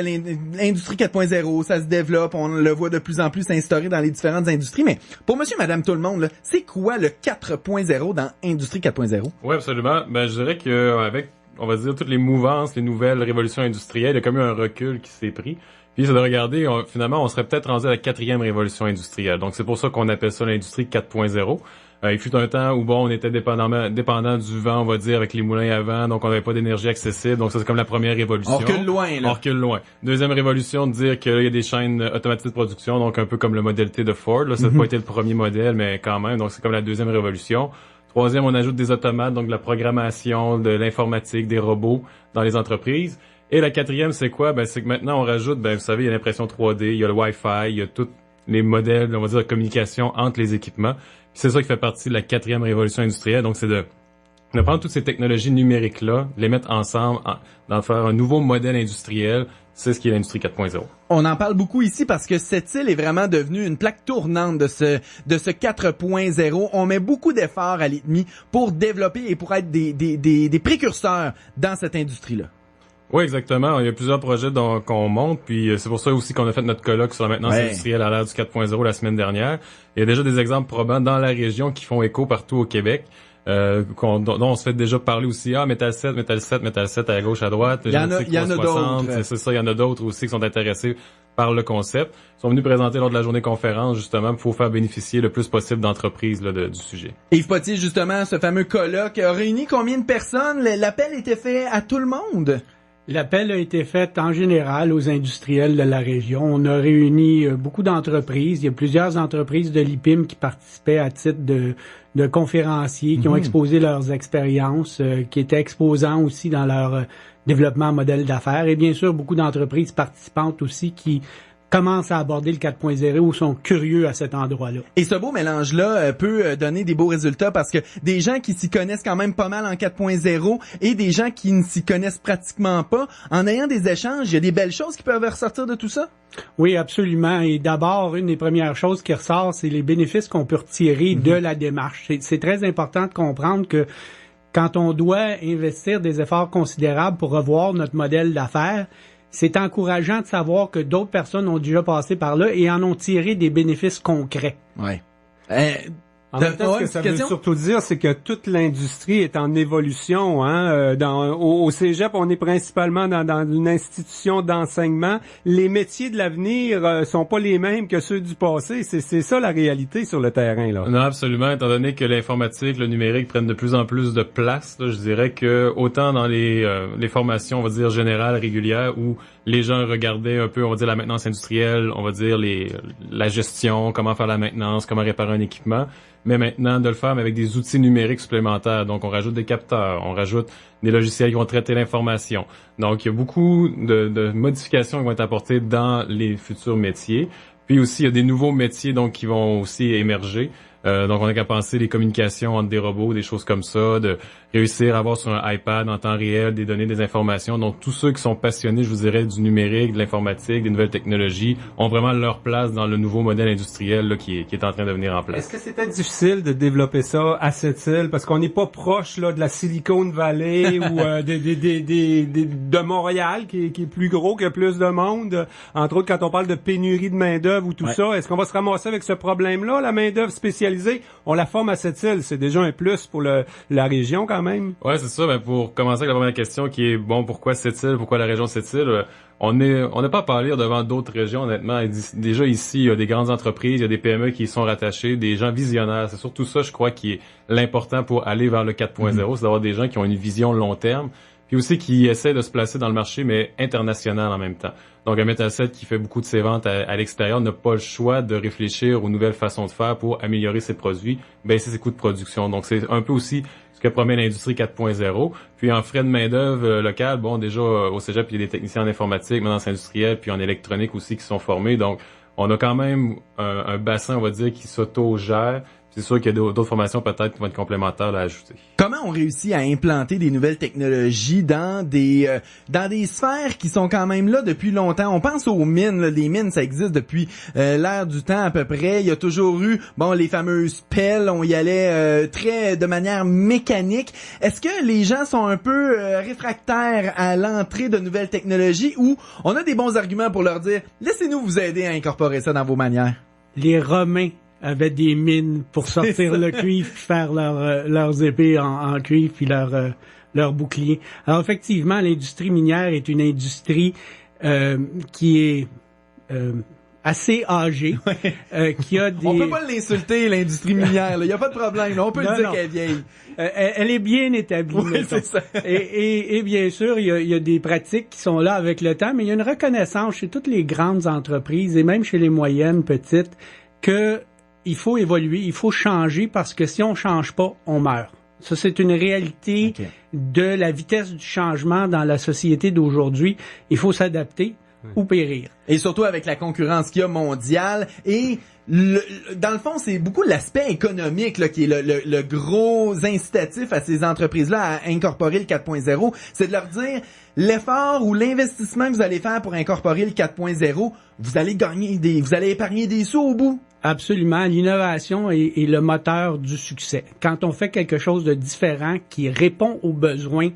l'industrie 4.0, ça se développe, on le voit de plus en plus s'instaurer dans les différentes industries, mais pour monsieur, madame, tout le monde, là, c'est quoi le 4.0 dans Industrie 4.0? Oui, absolument. Ben, je dirais que avec, on va dire, toutes les mouvances, les nouvelles révolutions industrielles, il y a comme eu un recul qui s'est pris. Puis c'est de regarder, finalement, on serait peut-être rendu à la 4e révolution industrielle. Donc c'est pour ça qu'on appelle ça l'industrie 4.0. Il fut un temps où, bon, on était dépendant du vent, on va dire, avec les moulins à vent, donc on n'avait pas d'énergie accessible. Donc ça, c'est comme la première révolution. On recule loin, là. On recule loin. Deuxième révolution, de dire qu'il y a des chaînes automatisées de production, donc un peu comme le modèle T de Ford. Là, ça n'a pas été le premier modèle, mais quand même. Donc c'est comme la deuxième révolution. Troisième, on ajoute des automates, donc de la programmation, de l'informatique, des robots dans les entreprises. Et la quatrième, c'est quoi? Ben, c'est que maintenant, on rajoute, ben, vous savez, il y a l'impression 3D, il y a le Wi-Fi, il y a tous les modèles, on va dire, de communication entre les équipements. Puis c'est ça qui fait partie de la 4e révolution industrielle. Donc, c'est de prendre toutes ces technologies numériques-là, les mettre ensemble, d'en faire un nouveau modèle industriel. C'est ce qui est l'industrie 4.0. On en parle beaucoup ici parce que Sept-Îles est vraiment devenue une plaque tournante de ce 4.0. On met beaucoup d'efforts à l'ITMI pour développer et pour être des précurseurs dans cette industrie-là. Oui, exactement. Il y a plusieurs projets qu'on monte, puis c'est pour ça aussi qu'on a fait notre colloque sur la maintenance industrielle à l'ère du 4.0 la semaine dernière. Il y a déjà des exemples probants dans la région qui font écho partout au Québec. Dont on se fait déjà parler aussi. Metal 7 à gauche, à droite. Il y en a d'autres. C'est ça, il y en a d'autres aussi qui sont intéressés par le concept. Ils sont venus présenter lors de la journée conférence, justement, pour faire bénéficier le plus possible d'entreprises là, du sujet. Yves Potier, justement, ce fameux colloque a réuni combien de personnes? L'appel était fait à tout le monde? L'appel a été fait en général aux industriels de la région. On a réuni beaucoup d'entreprises. Il y a plusieurs entreprises de l'IPIM qui participaient à titre de conférenciers, qui ont exposé leurs expériences, qui étaient exposants aussi dans leur développement modèle d'affaires. Et bien sûr, beaucoup d'entreprises participantes aussi qui commencent à aborder le 4.0 ou sont curieux à cet endroit-là. Et ce beau mélange-là peut donner des beaux résultats parce que des gens qui s'y connaissent quand même pas mal en 4.0 et des gens qui ne s'y connaissent pratiquement pas, en ayant des échanges, il y a des belles choses qui peuvent ressortir de tout ça? Oui, absolument. Et d'abord, une des premières choses qui ressort, c'est les bénéfices qu'on peut retirer de la démarche. C'est très important de comprendre que quand on doit investir des efforts considérables pour revoir notre modèle d'affaires, c'est encourageant de savoir que d'autres personnes ont déjà passé par là et en ont tiré des bénéfices concrets. Ouais. En même temps, ce que ça veut surtout dire, c'est que toute l'industrie est en évolution. Hein? Au Cégep, on est principalement dans une institution d'enseignement. Les métiers de l'avenir sont pas les mêmes que ceux du passé. C'est ça la réalité sur le terrain. Là. Non, absolument. Étant donné que l'informatique, le numérique prennent de plus en plus de place, là, je dirais que autant dans les formations, on va dire, générales, régulières, où les gens regardaient un peu, on va dire, la maintenance industrielle, on va dire la gestion, comment faire la maintenance, comment réparer un équipement, mais maintenant de le faire avec des outils numériques supplémentaires. Donc on rajoute des capteurs, on rajoute des logiciels qui vont traiter l'information. Donc il y a beaucoup de modifications qui vont être apportées dans les futurs métiers. Puis aussi il y a des nouveaux métiers donc qui vont aussi émerger. Donc, on a qu'à penser les communications entre des robots, des choses comme ça, de réussir à avoir sur un iPad en temps réel des données, des informations. Donc, tous ceux qui sont passionnés, je vous dirais, du numérique, de l'informatique, des nouvelles technologies, ont vraiment leur place dans le nouveau modèle industriel là, qui est en train de venir en place. Est-ce que c'était difficile de développer ça à cette île? Parce qu'on n'est pas proche là de la Silicon Valley ou de Montréal, qui est plus gros, qui a plus de monde. Entre autres, quand on parle de pénurie de main-d'œuvre ou tout ça, est-ce qu'on va se ramasser avec ce problème-là, la main-d'œuvre spécialisée? On la forme à cette île, c'est déjà un plus pour la région quand même. Ouais, c'est ça. Ben, pour commencer avec la première question qui est, bon, pourquoi cette île, pourquoi la région de cette île? On n'est pas à parler devant d'autres régions, honnêtement. Déjà ici, il y a des grandes entreprises, il y a des PME qui y sont rattachées, des gens visionnaires. C'est surtout ça, je crois, qui est l'important pour aller vers le 4.0, c'est d'avoir des gens qui ont une vision long terme, puis aussi qui essaient de se placer dans le marché, mais international en même temps. Donc, un Metalset qui fait beaucoup de ses ventes à l'extérieur n'a pas le choix de réfléchir aux nouvelles façons de faire pour améliorer ses produits, baisser ses coûts de production. Donc, c'est un peu aussi ce que promet l'industrie 4.0. Puis, en frais de main-d'œuvre locale, bon, déjà, au Cégep, il y a des techniciens en informatique, maintenance industrielle, puis en électronique aussi qui sont formés. Donc, on a quand même un bassin, on va dire, qui s'auto-gère. C'est sûr qu'il y a d'autres formations peut-être qui vont être complémentaires à ajouter. Comment on réussit à implanter des nouvelles technologies dans des sphères qui sont quand même là depuis longtemps? On pense aux mines, là. Les mines, ça existe depuis l'ère du temps à peu près. Il y a toujours eu, bon, les fameuses pelles, on y allait de manière mécanique. Est-ce que les gens sont un peu réfractaires à l'entrée de nouvelles technologies ou on a des bons arguments pour leur dire « Laissez-nous vous aider à incorporer ça dans vos manières ». Les Romains avaient des mines pour sortir le cuivre puis faire leurs épées en cuivre puis leurs boucliers. Alors effectivement, l'industrie minière est une industrie qui est assez âgée, qui a des... On peut pas l'insulter, l'industrie minière, il y a pas de problème, là. On peut dire qu'elle est vieille. Elle est bien établie, oui, c'est ça. Et bien sûr, il y a des pratiques qui sont là avec le temps, mais il y a une reconnaissance chez toutes les grandes entreprises et même chez les moyennes, petites, que il faut évoluer, il faut changer parce que si on change pas, on meurt. Ça, c'est une réalité de la vitesse du changement dans la société d'aujourd'hui. Il faut s'adapter ou périr. Et surtout avec la concurrence qu'il y a mondiale et dans le fond, c'est beaucoup l'aspect économique là, qui est le gros incitatif à ces entreprises-là à incorporer le 4.0. C'est de leur dire l'effort ou l'investissement que vous allez faire pour incorporer le 4.0, vous allez épargner des sous au bout. Absolument. L'innovation est le moteur du succès. Quand on fait quelque chose de différent qui répond aux besoins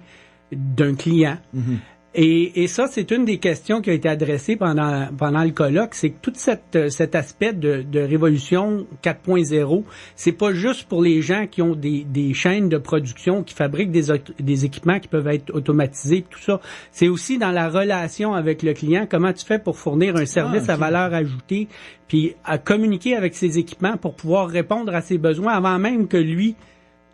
d'un client, et ça, c'est une des questions qui a été adressée pendant le colloque, c'est que tout cet aspect de révolution 4.0, c'est pas juste pour les gens qui ont des chaînes de production, qui fabriquent des équipements qui peuvent être automatisés, tout ça. C'est aussi dans la relation avec le client, comment tu fais pour fournir un service à valeur ajoutée, puis à communiquer avec ses équipements pour pouvoir répondre à ses besoins avant même que lui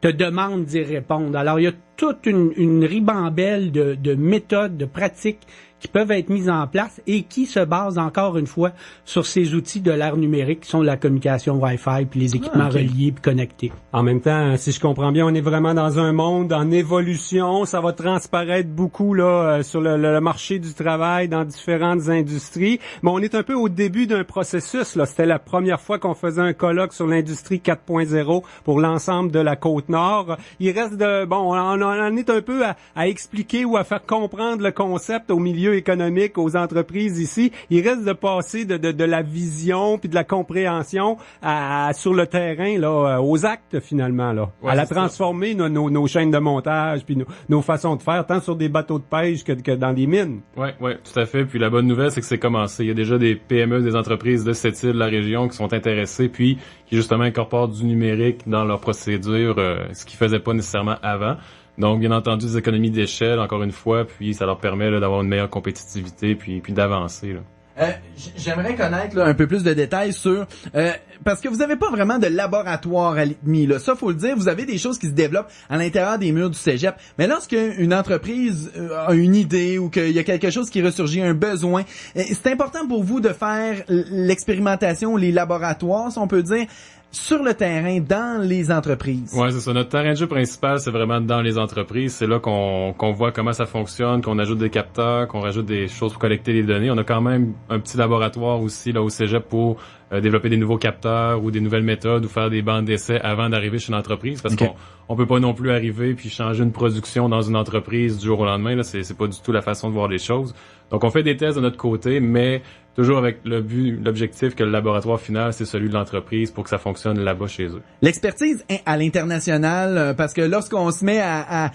te demande d'y répondre. Alors, il y a toute une ribambelle de méthodes, de pratiques qui peuvent être mises en place et qui se basent encore une fois sur ces outils de l'ère numérique qui sont la communication Wi-Fi puis les équipements reliés puis connectés. En même temps, si je comprends bien, on est vraiment dans un monde en évolution. Ça va transparaître beaucoup là sur le marché du travail dans différentes industries. Mais on est un peu au début d'un processus. Là, c'était la première fois qu'on faisait un colloque sur l'industrie 4.0 pour l'ensemble de la Côte-Nord. Il reste on en est un peu à expliquer ou à faire comprendre le concept au milieu économique, aux entreprises ici. Il reste de passer de la vision puis de la compréhension sur le terrain là, aux actes finalement là, à la transformer nos chaînes de montage puis nos façons de faire tant sur des bateaux de pêche que dans des mines. Ouais, tout à fait. Puis la bonne nouvelle, c'est que c'est commencé. Il y a déjà des PME, des entreprises de cette île, de la région qui sont intéressées puis qui justement incorporent du numérique dans leurs procédures, ce qu'ils faisaient pas nécessairement avant. Donc, bien entendu, des économies d'échelle, encore une fois, puis ça leur permet là, d'avoir une meilleure compétitivité, puis d'avancer. J'aimerais connaître là, un peu plus de détails sur... parce que vous n'avez pas vraiment de laboratoire à l'ITMI. Là. Ça, faut le dire, vous avez des choses qui se développent à l'intérieur des murs du cégep. Mais lorsqu'une entreprise a une idée ou qu'il y a quelque chose qui ressurgit, un besoin, c'est important pour vous de faire l'expérimentation, les laboratoires, si on peut dire, sur le terrain, dans les entreprises. Ouais, c'est ça. Notre terrain de jeu principal, c'est vraiment dans les entreprises. C'est là qu'on voit comment ça fonctionne, qu'on ajoute des capteurs, qu'on rajoute des choses pour collecter les données. On a quand même un petit laboratoire aussi là au cégep pour développer des nouveaux capteurs ou des nouvelles méthodes ou faire des bandes d'essai avant d'arriver chez l'entreprise, parce qu'on peut pas non plus arriver puis changer une production dans une entreprise du jour au lendemain. Là, c'est pas du tout la façon de voir les choses. Donc, on fait des tests de notre côté, mais toujours avec l'objectif que le laboratoire final, c'est celui de l'entreprise pour que ça fonctionne là-bas chez eux. L'expertise à l'international, parce que lorsqu'on se met à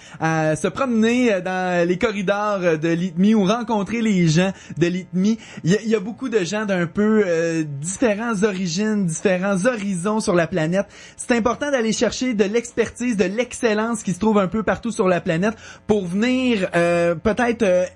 se promener dans les corridors de l'ITMI ou rencontrer les gens de l'ITMI, il y a beaucoup de gens d'un peu différents origines, différents horizons sur la planète. C'est important d'aller chercher de l'expertise, de l'excellence qui se trouve un peu partout sur la planète pour venir peut-être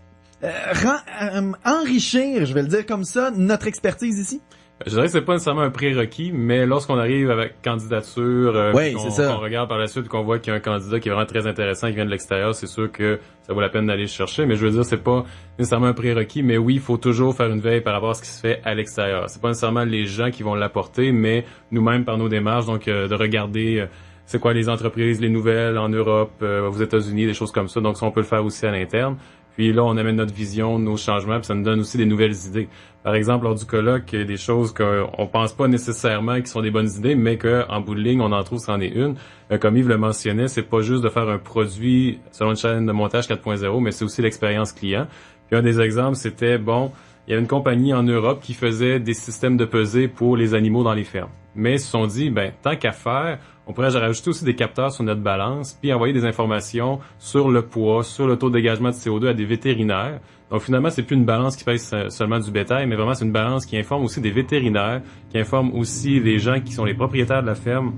enrichir, je vais le dire comme ça, notre expertise ici? Je dirais que c'est pas nécessairement un prérequis, mais lorsqu'on arrive avec candidature, qu'on regarde par la suite, qu'on voit qu'il y a un candidat qui est vraiment très intéressant, qui vient de l'extérieur, c'est sûr que ça vaut la peine d'aller le chercher. Mais je veux dire, c'est pas nécessairement un prérequis, mais oui, il faut toujours faire une veille par rapport à ce qui se fait à l'extérieur. C'est pas nécessairement les gens qui vont l'apporter, mais nous-mêmes par nos démarches, donc de regarder c'est quoi les entreprises, les nouvelles en Europe, aux États-Unis, des choses comme ça. Donc ça, on peut le faire aussi à l'interne. Puis là, on amène notre vision, nos changements, puis ça nous donne aussi des nouvelles idées. Par exemple, lors du colloque, il y a des choses qu'on pense pas nécessairement qui sont des bonnes idées, mais qu'en bout de ligne, on en trouve, c'en est une. Comme Yves le mentionnait, c'est pas juste de faire un produit selon une chaîne de montage 4.0, mais c'est aussi l'expérience client. Puis un des exemples, c'était, il y avait une compagnie en Europe qui faisait des systèmes de pesée pour les animaux dans les fermes. Mais ils se sont dit, tant qu'à faire, on pourrait rajouter aussi des capteurs sur notre balance, puis envoyer des informations sur le poids, sur le taux de dégagement de CO2 à des vétérinaires. Donc finalement, c'est plus une balance qui pèse seulement du bétail, mais vraiment c'est une balance qui informe aussi des vétérinaires, qui informe aussi les gens qui sont les propriétaires de la ferme,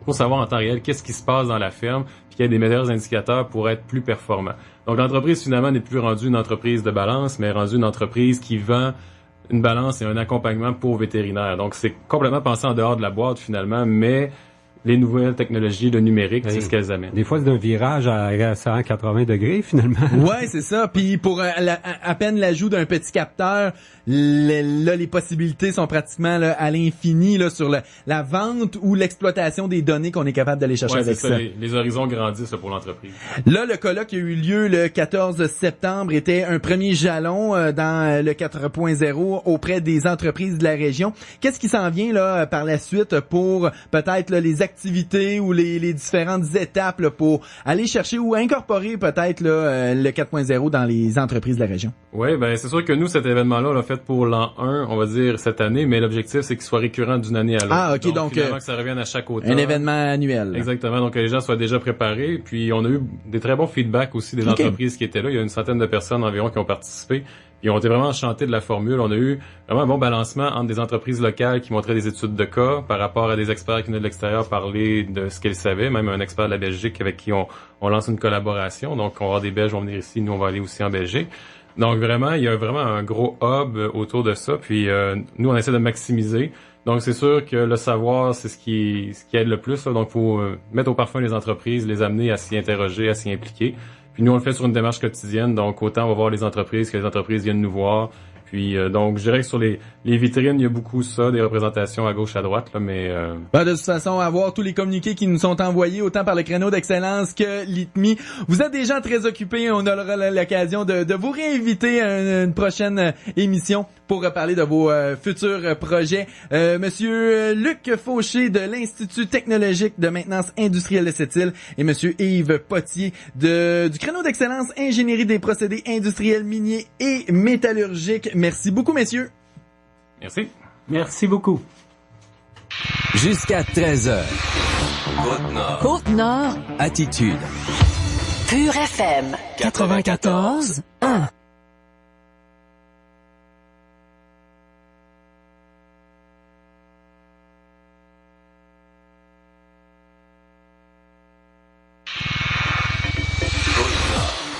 pour savoir en temps réel qu'est-ce qui se passe dans la ferme, puis qu'il y ait des meilleurs indicateurs pour être plus performant. Donc l'entreprise finalement n'est plus rendue une entreprise de balance, mais rendue une entreprise qui vend une balance et un accompagnement pour vétérinaires. Donc c'est complètement pensé en dehors de la boîte finalement, mais les nouvelles technologies, le numérique, c'est ce qu'elles amènent. Des fois, c'est un virage à 180 degrés, finalement. Ouais, c'est ça. Puis pour à peine l'ajout d'un petit capteur, les possibilités sont pratiquement à l'infini sur la vente ou l'exploitation des données qu'on est capable d'aller chercher avec ça. Les horizons grandissent pour l'entreprise. Là, le colloque qui a eu lieu le 14 septembre était un premier jalon dans le 4.0 auprès des entreprises de la région. Qu'est-ce qui s'en vient là par la suite pour peut-être les activités ou les différentes étapes pour aller chercher ou incorporer peut-être le 4.0 dans les entreprises de la région? Oui, c'est sûr que nous, cet événement-là, on l'a fait pour l'an 1, on va dire, cette année, mais l'objectif, c'est qu'il soit récurrent d'une année à l'autre. Ah, OK, donc que ça revienne à chaque automne. Un événement annuel. Exactement, donc que les gens soient déjà préparés. Puis on a eu des très bons feedbacks aussi des entreprises qui étaient là. Il y a une centaine de personnes environ qui ont participé. Ils ont été vraiment enchantés de la formule. On a eu vraiment un bon balancement entre des entreprises locales qui montraient des études de cas par rapport à des experts qui venaient de l'extérieur parler de ce qu'ils savaient, même un expert de la Belgique avec qui on lance une collaboration. Donc, on va avoir des Belges vont venir ici, nous, on va aller aussi en Belgique. Donc, vraiment, il y a vraiment un gros hub autour de ça. Puis, nous, on essaie de maximiser. Donc, c'est sûr que le savoir, c'est ce qui aide le plus. Là. Donc, il faut mettre au parfum les entreprises, les amener à s'y interroger, à s'y impliquer. Puis nous, on le fait sur une démarche quotidienne, donc autant on va voir les entreprises que les entreprises viennent nous voir. Puis donc, je dirais que sur les vitrines, il y a beaucoup ça, des représentations à gauche, à droite, là, mais... de toute façon, à voir tous les communiqués qui nous sont envoyés, autant par le créneau d'excellence que l'ITMI. Vous êtes des gens très occupés, on aura l'occasion de vous réinviter à une prochaine émission pour parler de vos futurs projets. Monsieur Luc Fauché de l'Institut technologique de maintenance industrielle de Sept-Îles et Monsieur Yves Potier du créneau d'excellence ingénierie des procédés industriels miniers et métallurgiques. Merci beaucoup, messieurs. Merci. Merci beaucoup. Jusqu'à 13h. Côte-Nord. Côte-Nord. Attitude. Pure FM 94.1.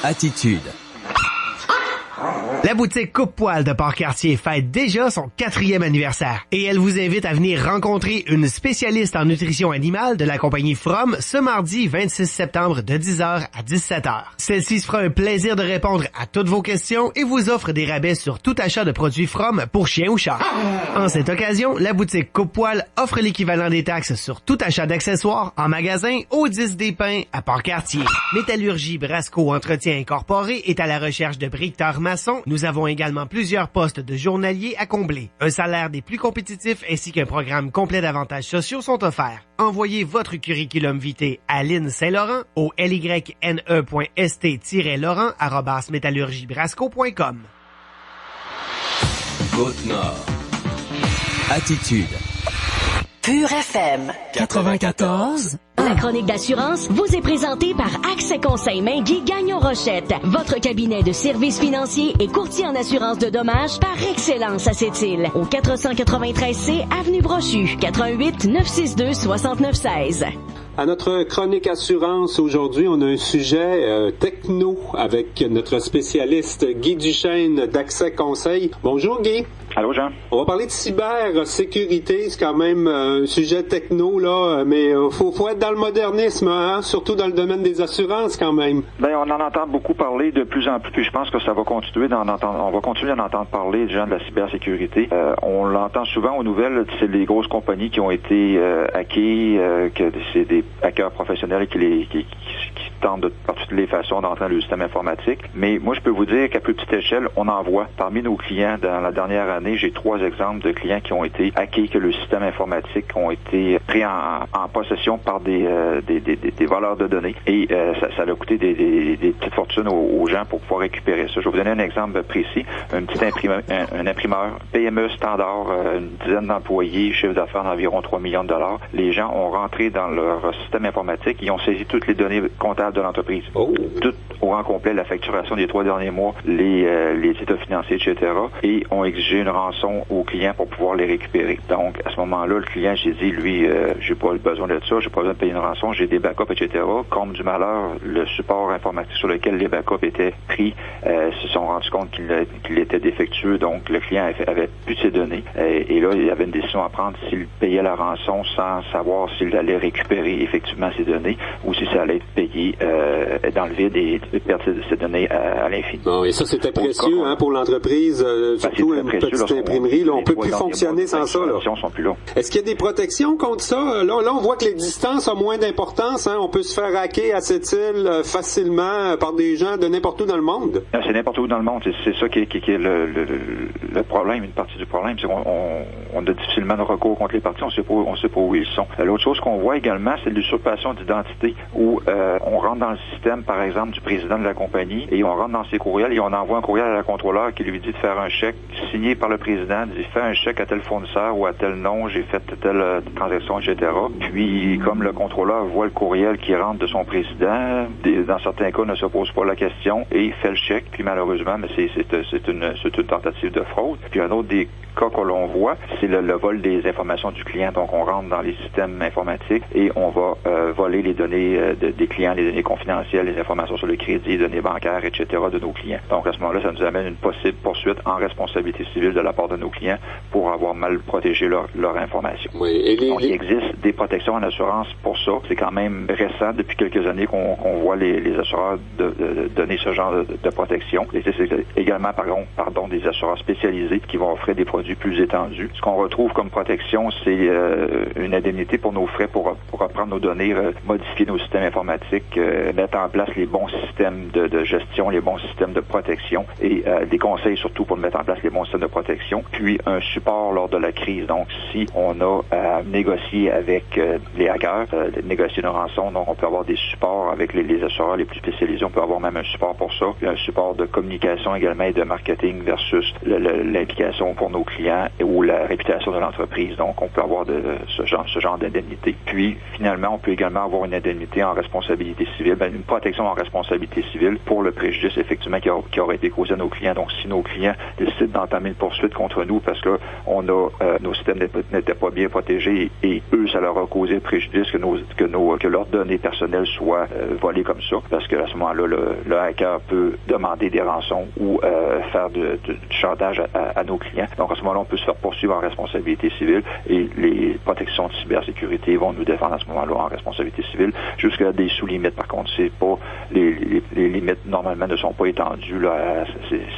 Attitude. La boutique Coupe-Poil de Port-Cartier fête déjà son 4e anniversaire et elle vous invite à venir rencontrer une spécialiste en nutrition animale de la compagnie From ce mardi 26 septembre de 10h à 17h. Celle-ci se fera un plaisir de répondre à toutes vos questions et vous offre des rabais sur tout achat de produits From pour chien ou chat. En cette occasion, la boutique Coupe-Poil offre l'équivalent des taxes sur tout achat d'accessoires en magasin au 10 des Pins à Port-Cartier. Métallurgie Brasco Entretien Incorporé est à la recherche de briqueteurs maçons. Nous Nous avons également plusieurs postes de journaliers à combler. Un salaire des plus compétitifs ainsi qu'un programme complet d'avantages sociaux sont offerts. Envoyez votre curriculum vitae à Lynn Saint-Laurent au lyne.st-laurent@metallurgiebrasco.com. Côte-Nord. Attitude. Pure FM 94. La chronique d'assurance vous est présentée par Accès Conseil Mainguy Gagnon-Rochette, votre cabinet de services financiers et courtier en assurance de dommages par excellence à Sept-Îles, au 493C Avenue Brochu, 88 962 6916. À notre chronique assurance, aujourd'hui, on a un sujet techno avec notre spécialiste Guy Duchesne d'Accès Conseil. Bonjour Guy. Allô Jean. On va parler de cybersécurité, c'est quand même un sujet techno, là, mais faut être dans le modernisme, hein, surtout dans le domaine des assurances quand même. Ben, on en entend beaucoup parler de plus en plus, puis je pense que ça va continuer on va continuer d'en entendre parler des gens de la cybersécurité. On l'entend souvent aux nouvelles, c'est les grosses compagnies qui ont été hackées, que c'est des hackers professionnels qui tentent par toutes les façons d'entrer dans le système informatique. Mais moi, je peux vous dire qu'à plus petite échelle, on en voit. Parmi nos clients, dans la dernière année, j'ai 3 exemples de clients qui ont été hackés, que le système informatique ont été pris en possession par des voleurs de données. Et ça a coûté des petites fortunes aux gens pour pouvoir récupérer ça. Je vais vous donner un exemple précis. Un imprimeur PME standard, une dizaine d'employés, chiffre d'affaires d'environ 3 millions de dollars. Les gens ont rentré dans leur système informatique, ils ont saisi toutes les données comptables de l'entreprise. Tout au rang complet, la facturation des 3 derniers mois, les états financiers, etc. Et ont exigé une rançon aux clients pour pouvoir les récupérer. Donc, à ce moment-là, le client, j'ai dit, lui, j'ai pas besoin de ça, j'ai pas besoin de payer une rançon, j'ai des backups, etc. Comme du malheur, le support informatique sur lequel les backups étaient pris se sont rendus compte qu'il était défectueux, donc le client avait plus de ses données. Et là, il y avait une décision à prendre s'il payait la rançon sans savoir s'il allait récupérer effectivement ses données ou si ça allait être payé dans le vide et perdre ses données à l'infini. Bon, et ça, c'était précieux pour l'entreprise, surtout une petite imprimerie. Là, on peut plus fonctionner sans ça. Là. Sont plus là. Est-ce qu'il y a des protections contre ça? Là, on voit que les distances ont moins d'importance. Hein? On peut se faire hacker à cette île facilement par des gens de n'importe où dans le monde. C'est n'importe où dans le monde. C'est ça qui est le problème, une partie du problème. C'est qu'on a difficilement de recours contre les parties. On sait pas où ils sont. L'autre chose qu'on voit également, c'est l'usurpation d'identité où on rentre dans le système, par exemple, du président de la compagnie et on rentre dans ses courriels et on envoie un courriel à la contrôleur qui lui dit de faire un chèque signé par le président, dit fais un chèque à tel fournisseur ou à tel nom, j'ai fait telle transaction, etc. Puis, comme le contrôleur voit le courriel qui rentre de son président, dans certains cas, ne se pose pas la question et fait le chèque. Puis, malheureusement, mais c'est une tentative de fraude. Puis, un autre des cas que l'on voit, c'est le vol des informations du client. Donc, on rentre dans les systèmes informatiques et on va voler les données des clients, les données confidentielles, les informations sur le crédit, les données bancaires, etc. de nos clients. Donc, à ce moment-là, ça nous amène une possible poursuite en responsabilité civile de la part de nos clients pour avoir mal protégé leur information. Oui, Donc, il existe des protections en assurance pour ça. C'est quand même récent, depuis quelques années, qu'on voit les assureurs donner ce genre de protection. Et c'est également, des assureurs spécialisés qui vont offrir des produits plus étendus. Ce qu'on retrouve comme protection, c'est une indemnité pour nos frais pour reprendre nos données, modifier nos systèmes informatiques, mettre en place les bons systèmes de gestion, les bons systèmes de protection et des conseils surtout pour mettre en place les bons systèmes de protection, puis un support lors de la crise. Donc, si on a à négocier avec les hackers, négocier nos rançons, donc on peut avoir des supports avec les assureurs les plus spécialisés, on peut avoir même un support pour ça, puis un support de communication également et de marketing versus l'implication pour nos clients ou la réputation de l'entreprise. Donc, on peut avoir ce genre d'indemnité. Puis, finalement, on peut également avoir une indemnité en responsabilité civile, une protection en responsabilité civile pour le préjudice, effectivement, qui aurait été causé à nos clients. Donc, si nos clients décident d'entamer une poursuite contre nous parce que nos systèmes n'étaient pas bien protégés et eux, ça leur a causé préjudice que leurs données personnelles soient volées comme ça, parce que à ce moment-là, le hacker peut demander des rançons ou faire du chantage à nos clients. Donc, à ce moment-là, on peut se faire poursuivre en responsabilité civile et les protections de cybersécurité vont nous défendre à ce moment-là en responsabilité civile jusqu'à des sous-limites. Par contre, c'est pas les limites normalement ne sont pas étendues. Là,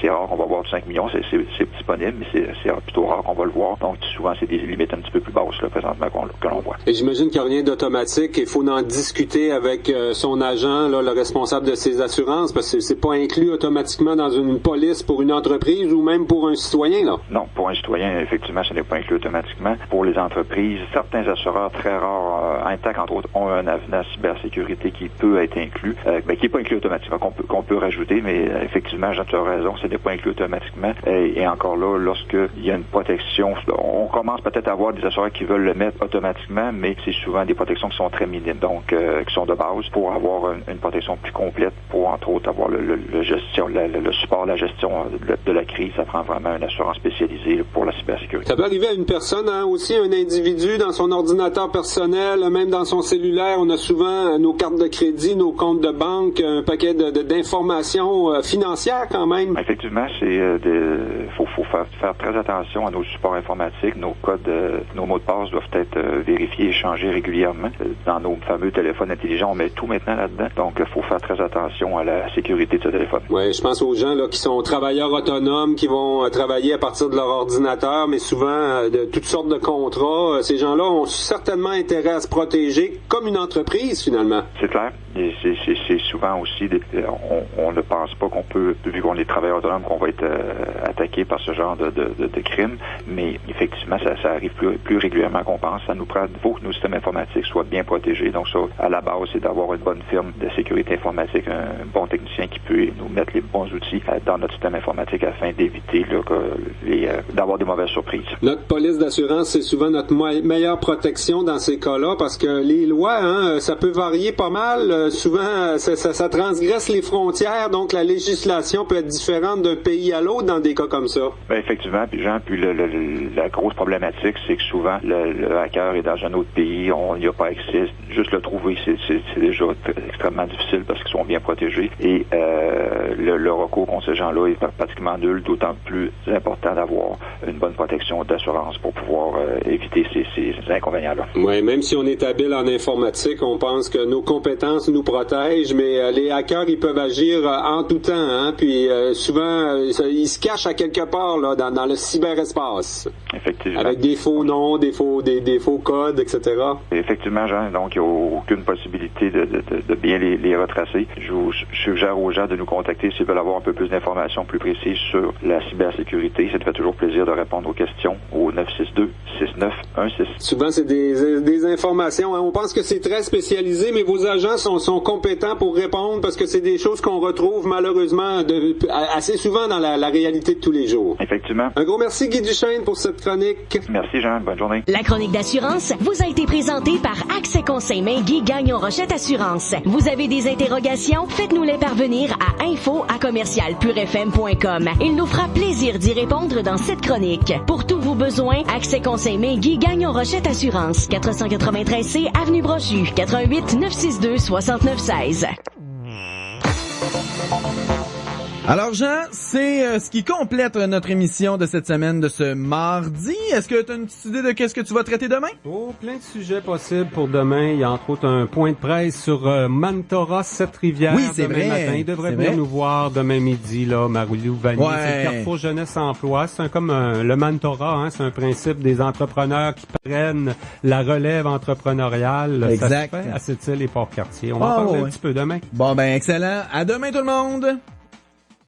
c'est rare qu'on va avoir 5 millions, c'est disponible, disponible, mais c'est plutôt rare qu'on va le voir. Donc, souvent, c'est des limites un petit peu plus basses, là, présentement, que l'on voit. Et j'imagine qu'il n'y a rien d'automatique. Il faut en discuter avec son agent, là, le responsable de ses assurances, parce que c'est pas inclus automatiquement dans une police pour une entreprise ou même pour un citoyen, là. Non, pour un citoyen, effectivement, ce n'est pas inclus automatiquement. Pour les entreprises, certains assureurs très rares, Intact, entre autres, ont un avenant cybersécurité qui peut être inclus, qui n'est pas inclus automatiquement, qu'on peut rajouter, mais effectivement, tu as raison, ce n'est pas inclus automatiquement. Et encore là, lorsqu'il y a une protection, on commence peut-être à avoir des assureurs qui veulent le mettre automatiquement, mais c'est souvent des protections qui sont très minimes, donc qui sont de base pour avoir une protection plus complète, pour entre autres avoir le support, la gestion de la crise. Ça prend vraiment une assurance spécialisée pour la cybersécurité. Ça peut arriver à une personne, aussi un individu dans son ordinateur personnel, même dans son cellulaire. On a souvent nos cartes de crédit, nos comptes de banque, un paquet d'informations financières quand même. Effectivement, faut faire très attention à nos supports informatiques. Nos codes, nos mots de passe doivent être vérifiés et changés régulièrement. Dans nos fameux téléphones intelligents, on met tout maintenant là-dedans. Donc, il faut faire très attention à la sécurité de ce téléphone. Oui, je pense aux gens là qui sont travailleurs autonomes, qui vont travailler à partir de leur ordinateur, mais souvent de toutes sortes de contrats. Ces gens-là ont certainement intérêt à se protéger comme une entreprise, finalement. C'est clair. Et c'est souvent aussi, on ne pense pas qu'on peut, vu qu'on est travailleur autonome, qu'on va être attaqué par ce genre de crime, mais effectivement, ça arrive plus régulièrement qu'on pense. Il faut que nos systèmes informatiques soient bien protégés. Donc ça, à la base, c'est d'avoir une bonne firme de sécurité informatique, un bon technicien qui peut nous mettre les bons outils dans notre système informatique afin d'éviter d'avoir des mauvaises surprises. Notre police d'assurance, c'est souvent notre meilleure protection dans ces cas-là, parce que les lois, ça peut varier pas mal. Souvent, ça transgresse les frontières, donc la législation peut être différente d'un pays à l'autre dans des cas comme ça. Ben effectivement, puis la grosse problématique, c'est que souvent le hacker est dans un autre pays, on n'y a pas accès. Juste le trouver, c'est déjà extrêmement difficile parce qu'ils sont bien protégés. Et le recours contre ces gens-là est pratiquement nul, d'autant plus important d'avoir une bonne protection d'assurance pour pouvoir éviter ces inconvénients-là. Oui, même si on est habile en informatique, on pense que nos compétences nous protègent, mais les hackers, ils peuvent agir en tout temps, puis souvent, ils se cachent à quelque part là, dans le cyberespace. Effectivement. Avec des faux noms, des faux codes, etc. Effectivement, Jean, donc il n'y a aucune possibilité de bien les retracer. Je suggère aux gens de nous contacter s'ils veulent avoir un peu plus d'informations plus précises sur la cybersécurité. Ça te fait toujours plaisir de répondre aux questions au 962-6916. Souvent, c'est des informations. On pense que c'est très spécialisé, mais vos agents sont compétents pour répondre parce que c'est des choses qu'on retrouve malheureusement assez souvent dans la réalité de tous les jours. Effectivement. Un gros merci, Guy Duchesne, pour cette chronique. Merci, Jean. Bonne journée. La chronique d'assurance vous a été présentée par Accès Conseil Mainguy Gagnon Rochette Assurance. Vous avez des interrogations? Faites-nous les parvenir à info@commercialpurefm.com. Il nous fera plaisir d'y répondre dans cette chronique. Pour tous vos besoins, Accès Conseil Mainguy Gagnon Rochette Assurance. 493C Avenue Brochu. 88 962 6916. Alors Jean, c'est ce qui complète notre émission de cette semaine de ce mardi. Est-ce que tu as une petite idée de qu'est-ce que tu vas traiter demain? Oh, plein de sujets possibles pour demain. Il y a entre autres un point de presse sur Mentorat Sept-Rivières. Oui, c'est demain vrai. matin. Il devrait venir nous voir demain midi, là, Marie-Lou Vanier. Ouais. C'est le Carrefour Jeunesse Emploi. C'est comme le mentorat, c'est un principe des entrepreneurs qui prennent la relève entrepreneuriale. Exact. Ça se fait à Sept-Îles et Port-Cartier. On va en parler un petit peu demain. Bon, ben excellent. À demain tout le monde!